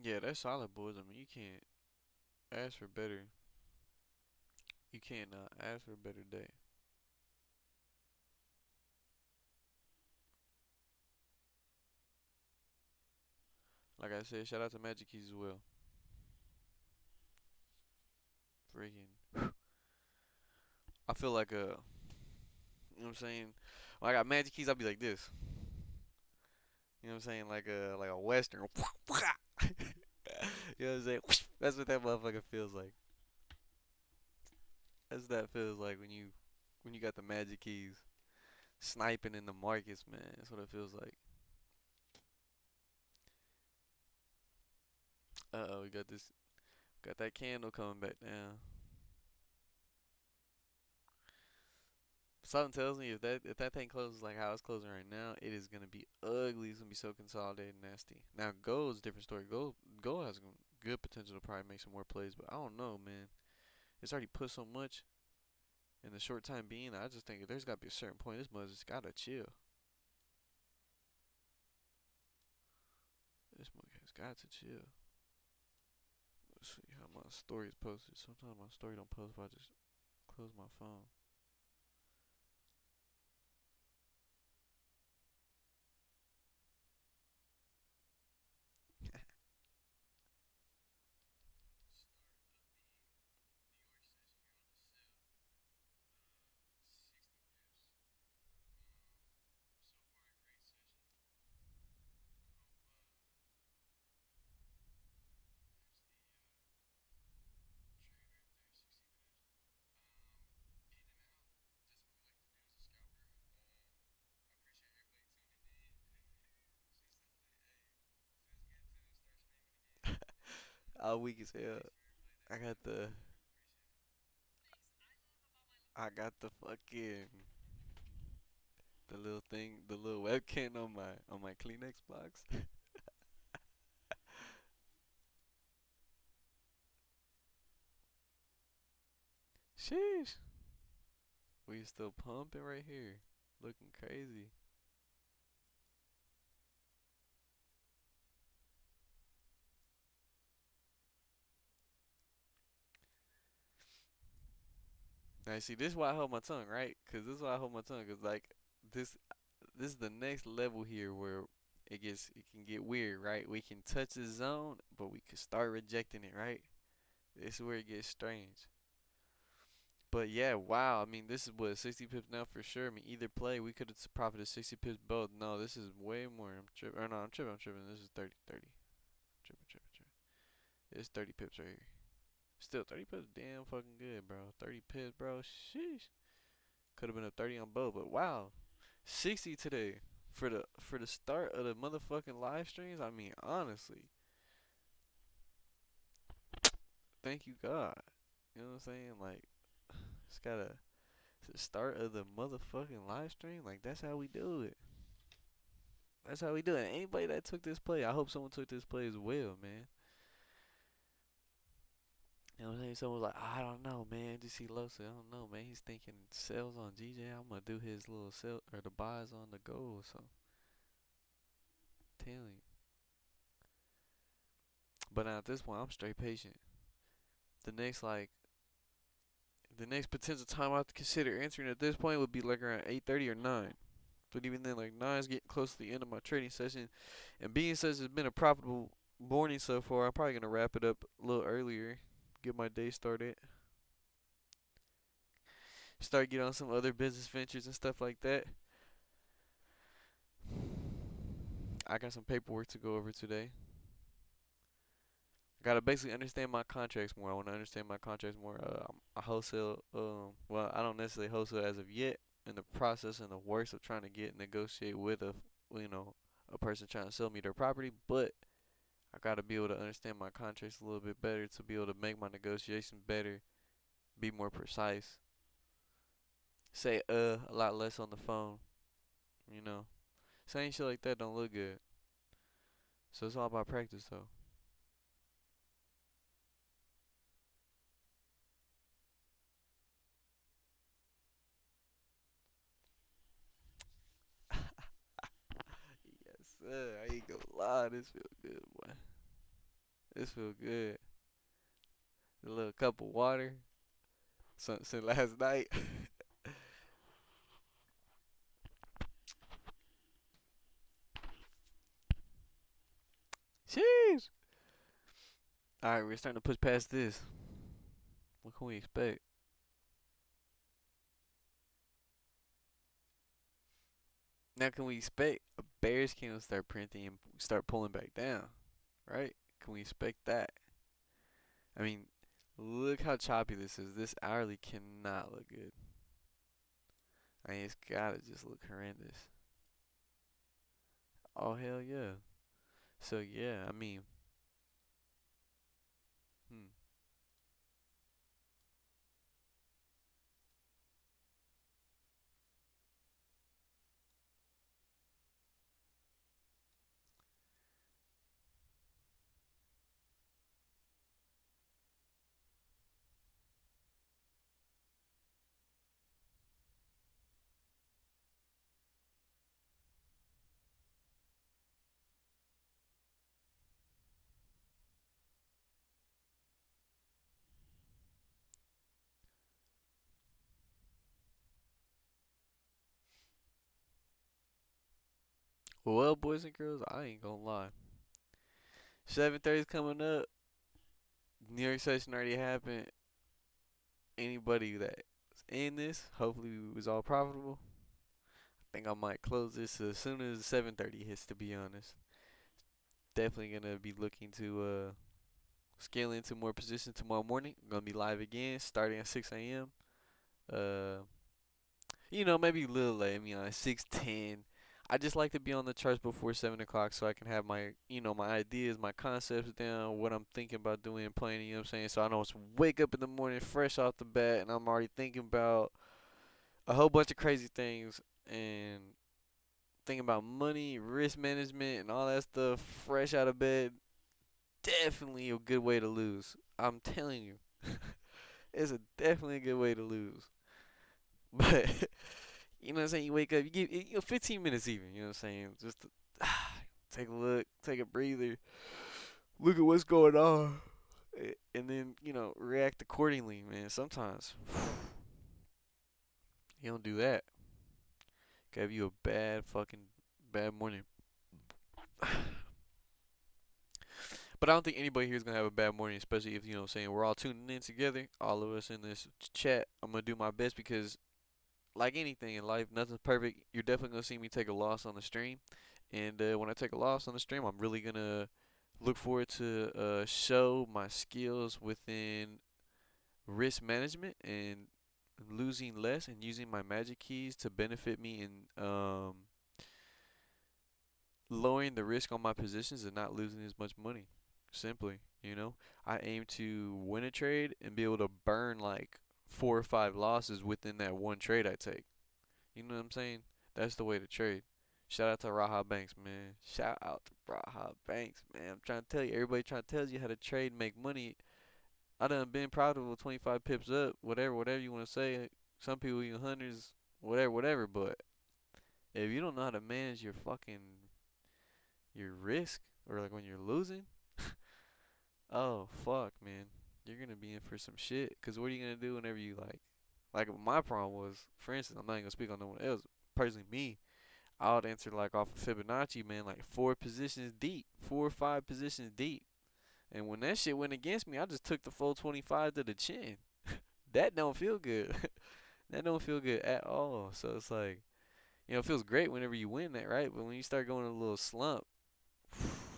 Speaker 1: Yeah, that's solid, boys. I mean, you can't ask for better. You can't ask for a better day. Like I said, shout out to Magic Keys as well. Freaking, I feel like you know what I'm saying? When I got Magic Keys, I'll be like this. You know what I'm saying? Like a western. You know what I'm saying? That's what that motherfucker feels like. That's what that feels like when you got the Magic Keys sniping in the markets, man. That's what it feels like. Uh oh, we got this, got that candle coming back down. Something tells me if that thing closes like how it's closing right now, it is gonna be ugly. It's gonna be so consolidated, and nasty. Now gold is a different story. Gold has good potential to probably make some more plays, but I don't know, man. It's already put so much in the short time being. I just think there's gotta be a certain point. This mother's just gotta chill. This mother has got to chill. Let's see how my story is posted. Sometimes my story don't post if I just close my phone. I'm weak as hell. I got the I got the fucking the little thing, the little webcam on my Kleenex box. Sheesh. We still pumping right here. Looking crazy. Now see, this is why I hold my tongue, right? Cause this is why I hold my tongue, cause like this, this is the next level here where it can get weird, right? We can touch the zone, but we can start rejecting it, right? This is where it gets strange. But yeah, wow. I mean, this is what 60 pips now for sure. I mean, either play, we could have profited 60 pips both. No, this is way more. I'm tripping. Or no, I'm tripping. I'm tripping. This is 30, 30. Tripping, tripping, tripping. It's 30 pips right here. Still 30 pips, damn fucking good, bro. 30 pips, bro. Sheesh. Could have been a 30 on both, but wow, 60 today for the start of the motherfucking live streams. I mean, honestly, thank you God. You know what I'm saying? Like, it's gotta it's the start of the motherfucking live stream. Like, that's how we do it. That's how we do it. Anybody that took this play, I hope someone took this play as well, man. You know what I'm saying? Someone was like, I don't know, man. Just see Losa. I don't know, man. He's thinking sales on GJ. I'm gonna do his little sell or the buys on the gold. So, telling you. But now at this point, I'm straight patient. The next like the next potential time I have to consider answering at this point would be like around 8:30 or 9. But even then, like 9 is getting close to the end of my trading session, and being such it's been a profitable morning so far, I'm probably gonna wrap it up a little earlier, get my day started, start getting on some other business ventures and stuff like that. I got some paperwork to go over today. I gotta basically understand my contracts more. I want to understand my contracts more. I wholesale. Well, I don't necessarily wholesale as of yet. In the process and the works of trying to get negotiate with you know, a person trying to sell me their property. But I gotta be able to understand my contracts a little bit better to be able to make my negotiations better, be more precise, say a lot less on the phone. You know, saying shit like that don't look good. So it's all about practice, though. Yes, sir. I ain't gonna lie. This feel good, boy. This feel good. A little cup of water. Something last night. Jeez. All right, we're starting to push past this. What can we expect? Now, can we expect a bearish candle start printing and start pulling back down? Right? Can we expect that? I mean, look how choppy this is. This hourly cannot look good. I mean, it's gotta just look horrendous. Oh hell yeah. So yeah, I mean, hmm. Well, boys and girls, I ain't gonna lie. 7:30 is coming up. New York session already happened. Anybody that was in this, hopefully we was all profitable. I think I might close this as soon as 7:30 hits. To be honest, definitely gonna be looking to scale into more positions tomorrow morning. I'm gonna be live again, starting at 6 a.m. You know, maybe a little late. I mean, like 6:10. I just like to be on the charts before 7 o'clock so I can have my, my ideas, my concepts down, what I'm thinking about doing and planning, you know what I'm saying? So I don't just wake up in the morning fresh off the bat and I'm already thinking about a whole bunch of crazy things and thinking about money, risk management, and all that stuff fresh out of bed. Definitely a good way to lose. I'm telling you, it's definitely a good way to lose. But you know what I'm saying? You wake up, you give 15 minutes even. You know what I'm saying? Just to, take a look, take a breather, look at what's going on, and then react accordingly. Man, sometimes you don't do that. Gave you a bad morning. But I don't think anybody here is gonna have a bad morning, especially if what I'm saying we're all tuning in together, all of us in this chat. I'm gonna do my best because, like anything in life, nothing's perfect. You're definitely gonna see me take a loss on the stream, and when I take a loss on the stream, I'm really gonna look forward to show my skills within risk management and losing less and using my magic keys to benefit me in lowering the risk on my positions and not losing as much money. Simply, I aim to win a trade and be able to burn like 4 or 5 losses within that one trade I take. You know what I'm saying? That's the way to trade. Shout out to Raha Banks, man. Shout out to Raha Banks, man. I'm trying to tell you, everybody trying to tell you how to trade and make money. I done been profitable 25 pips up, whatever you want to say. Some people even hundreds, whatever. But if you don't know how to manage your risk or like when you're losing, oh fuck, man, you're gonna be in for some shit. Cause what are you gonna do whenever you like my problem was, for instance, I'm not even gonna speak on no one else. Personally, me, I would enter like off of Fibonacci, man, like 4 positions deep, 4 or 5 positions deep. And when that shit went against me, I just took the full 25 to the chin. That don't feel good. That don't feel good at all. So it's like, it feels great whenever you win that, right? But when you start going in a little slump,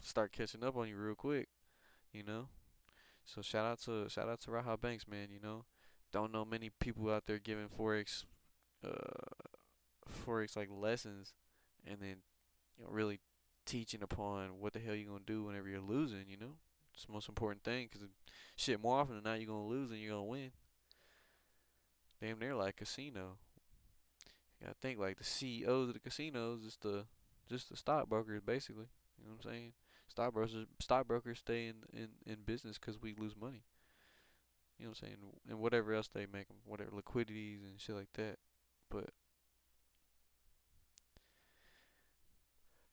Speaker 1: start catching up on you real quick, you know? So shout out to Raha Banks, man, Don't know many people out there giving Forex like lessons and then really teaching upon what the hell you gonna do whenever you're losing. It's the most important thing because shit, more often than not, you're gonna lose than you're gonna win. Damn near like casino. You gotta think like the CEOs of the casinos, just the stockbrokers basically. You know what I'm saying? Stockbrokers stay in business because we lose money. You know what I'm saying? And whatever else they make them, whatever liquidities and shit like that. But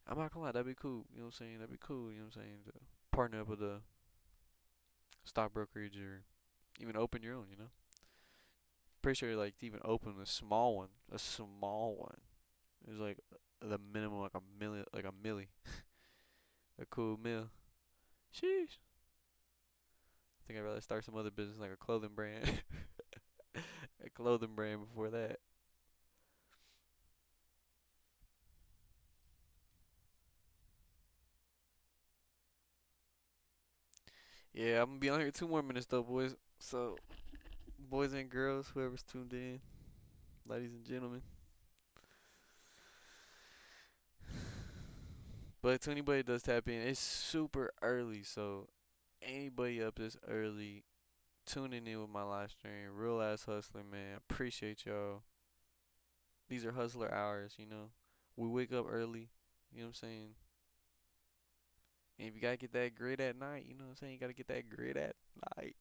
Speaker 1: I'm not gonna lie, that'd be cool. You know what I'm saying? That'd be cool. You know what I'm saying? To partner up with a stock brokerage or even open your own. Pretty sure like to even open a small one is like the minimum like a million, like a milli, a cool mill. Sheesh. I think I'd rather start some other business like a clothing brand, a clothing brand before that. Yeah, I'm gonna be on here 2 more minutes though, boys. So, boys and girls, whoever's tuned in, ladies and gentlemen. But to anybody that does tap in, it's super early, so anybody up this early tuning in with my live stream, real ass hustler, man. Appreciate y'all. These are hustler hours. We wake up early, you know what I'm saying? And if you gotta get that grid at night, you know what I'm saying? You gotta get that grid at night.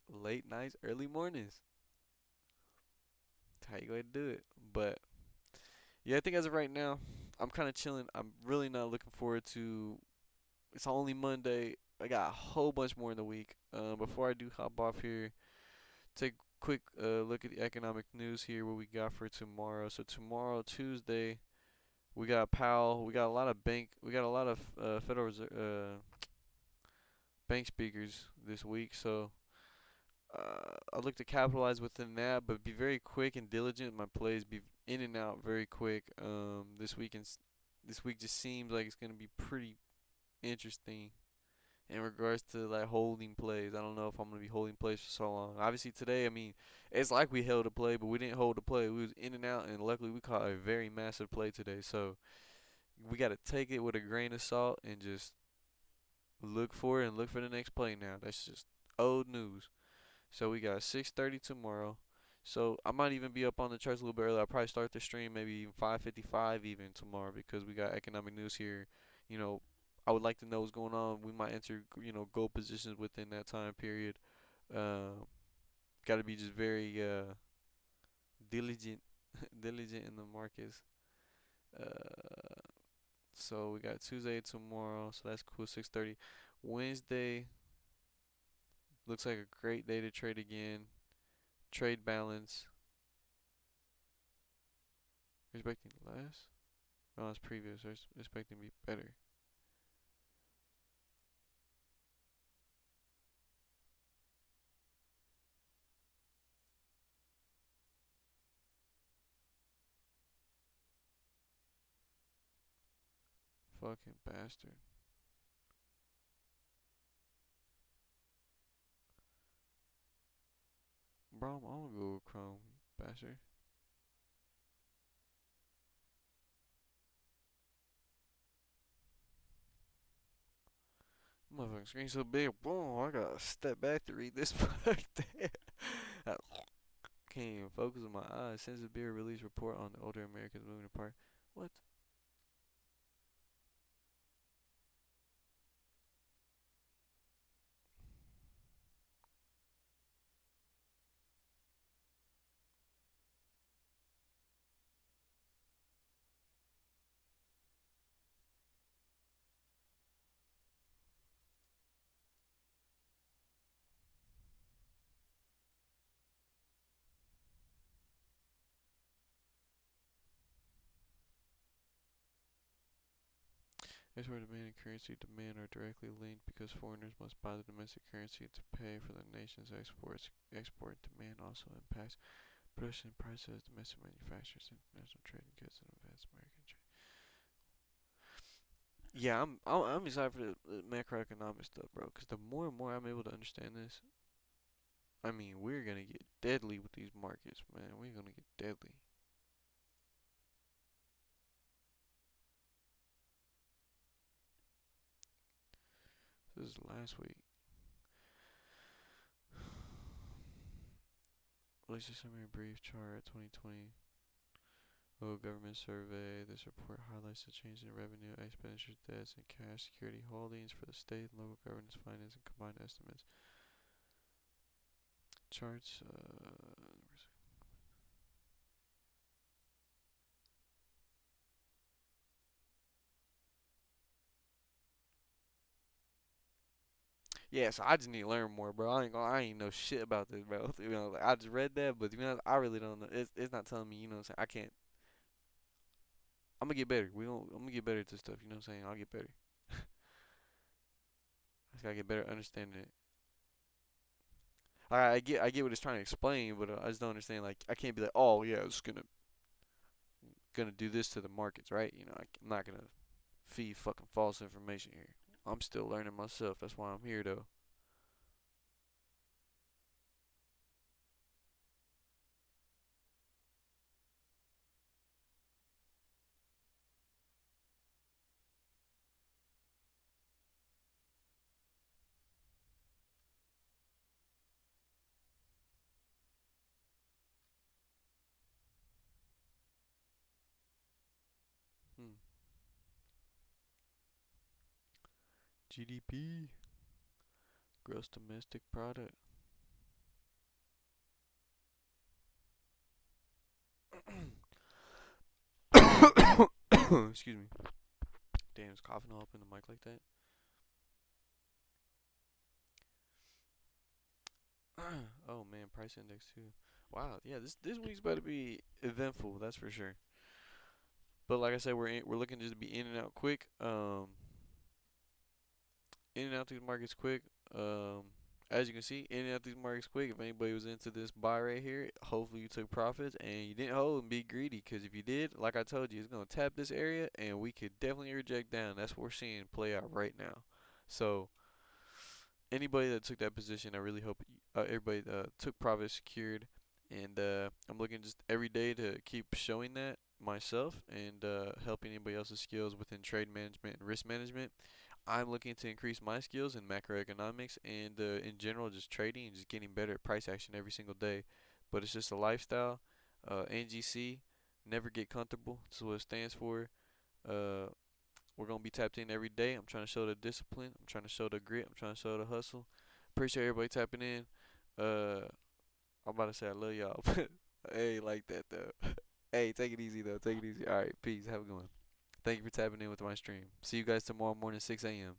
Speaker 1: Late nights, early mornings. That's how you gonna do it. But yeah, I think as of right now, I'm kind of chilling. I'm really not looking forward to. It's only Monday. I got a whole bunch more in the week. Before I do hop off here, take a quick look at the economic news here. What we got for tomorrow? So tomorrow, Tuesday, we got Powell. We got a lot of We got a lot of Federal Reserve, bank speakers this week. So I look to capitalize within that, but be very quick and diligent. My plays be in and out very quick. This week just seems like it's gonna be pretty interesting in regards to like holding plays. I don't know if I'm gonna be holding plays for so long. Obviously today, I mean, it's like we held a play, but we didn't hold a play. We was in and out, and luckily we caught a very massive play today. So we gotta take it with a grain of salt and just look for it and look for the next play now. That's just old news. So we got 6:30 tomorrow. So I might even be up on the charts a little bit early. I'll probably start the stream maybe even 5:55 even tomorrow because we got economic news here. You know, I would like to know what's going on. We might enter, gold positions within that time period. Got to be just very diligent, diligent in the markets. Uh, so we got Tuesday tomorrow, so that's cool. 6:30. Wednesday looks like a great day to trade again. Trade balance. Expecting less? Oh, it's previous. I was expecting to be better. Fucking bastard. Bro, I'm on Google Chrome, you bastard. Motherfucking screen so big. Boom, I gotta step back to read this. Fuck that. I can't even focus with my eyes. Census Bureau release report on the older Americans moving apart. What? Export demand and currency demand are directly linked because foreigners must buy the domestic currency to pay for the nation's exports. Export demand also impacts production prices, domestic manufacturers, international trade in goods and advanced American trade. Yeah, I'm excited for the macroeconomic stuff, bro. Because the more and more I'm able to understand this, I mean, we're gonna get deadly with these markets, man. We're gonna get deadly. This is last week. Release a summary brief chart 2020 government survey. This report highlights the change in revenue, expenditures, debts, and cash security holdings for the state and local governance, finance, and combined estimates. Charts. Yeah, so I just need to learn more, bro. I ain't know shit about this, bro. Like, I just read that, but I really don't know. It's not telling me, what I'm saying. I can't. I'm gonna get better. I'm gonna get better at this stuff. You know what I'm saying? I'll get better. I just gotta get better at understanding it. I get what it's trying to explain, but I just don't understand. Like, I can't be like, oh yeah, it's gonna do this to the markets, right? I'm not gonna feed fucking false information here. I'm still learning myself. That's why I'm here, though. Hmm. GDP, gross domestic product. Excuse me. Damn, is coughing all up in the mic like that? Oh man, price index too. Wow, yeah, this week's about to be eventful, that's for sure. But like I said, we're looking just to be in and out quick. In and out these markets quick. Um, as you can see, in and out these markets quick. If anybody was into this buy right here, hopefully you took profits and you didn't hold and be greedy. Cause if you did, like I told you, it's gonna tap this area and we could definitely reject down. That's what we're seeing play out right now. So anybody that took that position, I really hope everybody took profit secured, and I'm looking just every day to keep showing that myself and helping anybody else's skills within trade management and risk management. I'm looking to increase my skills in macroeconomics and in general just trading and just getting better at price action every single day. But it's just a lifestyle. NGC, never get comfortable. That's what it stands for. Uh, we're gonna be tapped in every day. I'm trying to show the discipline. I'm trying to show the grit. I'm trying to show the hustle. Appreciate everybody tapping in. Uh, I'm about to say I love y'all, but hey, like that though. Hey, take it easy though. Take it easy. All right, peace. Have a good one. Thank you for tapping in with my stream. See you guys tomorrow morning, 6 a.m.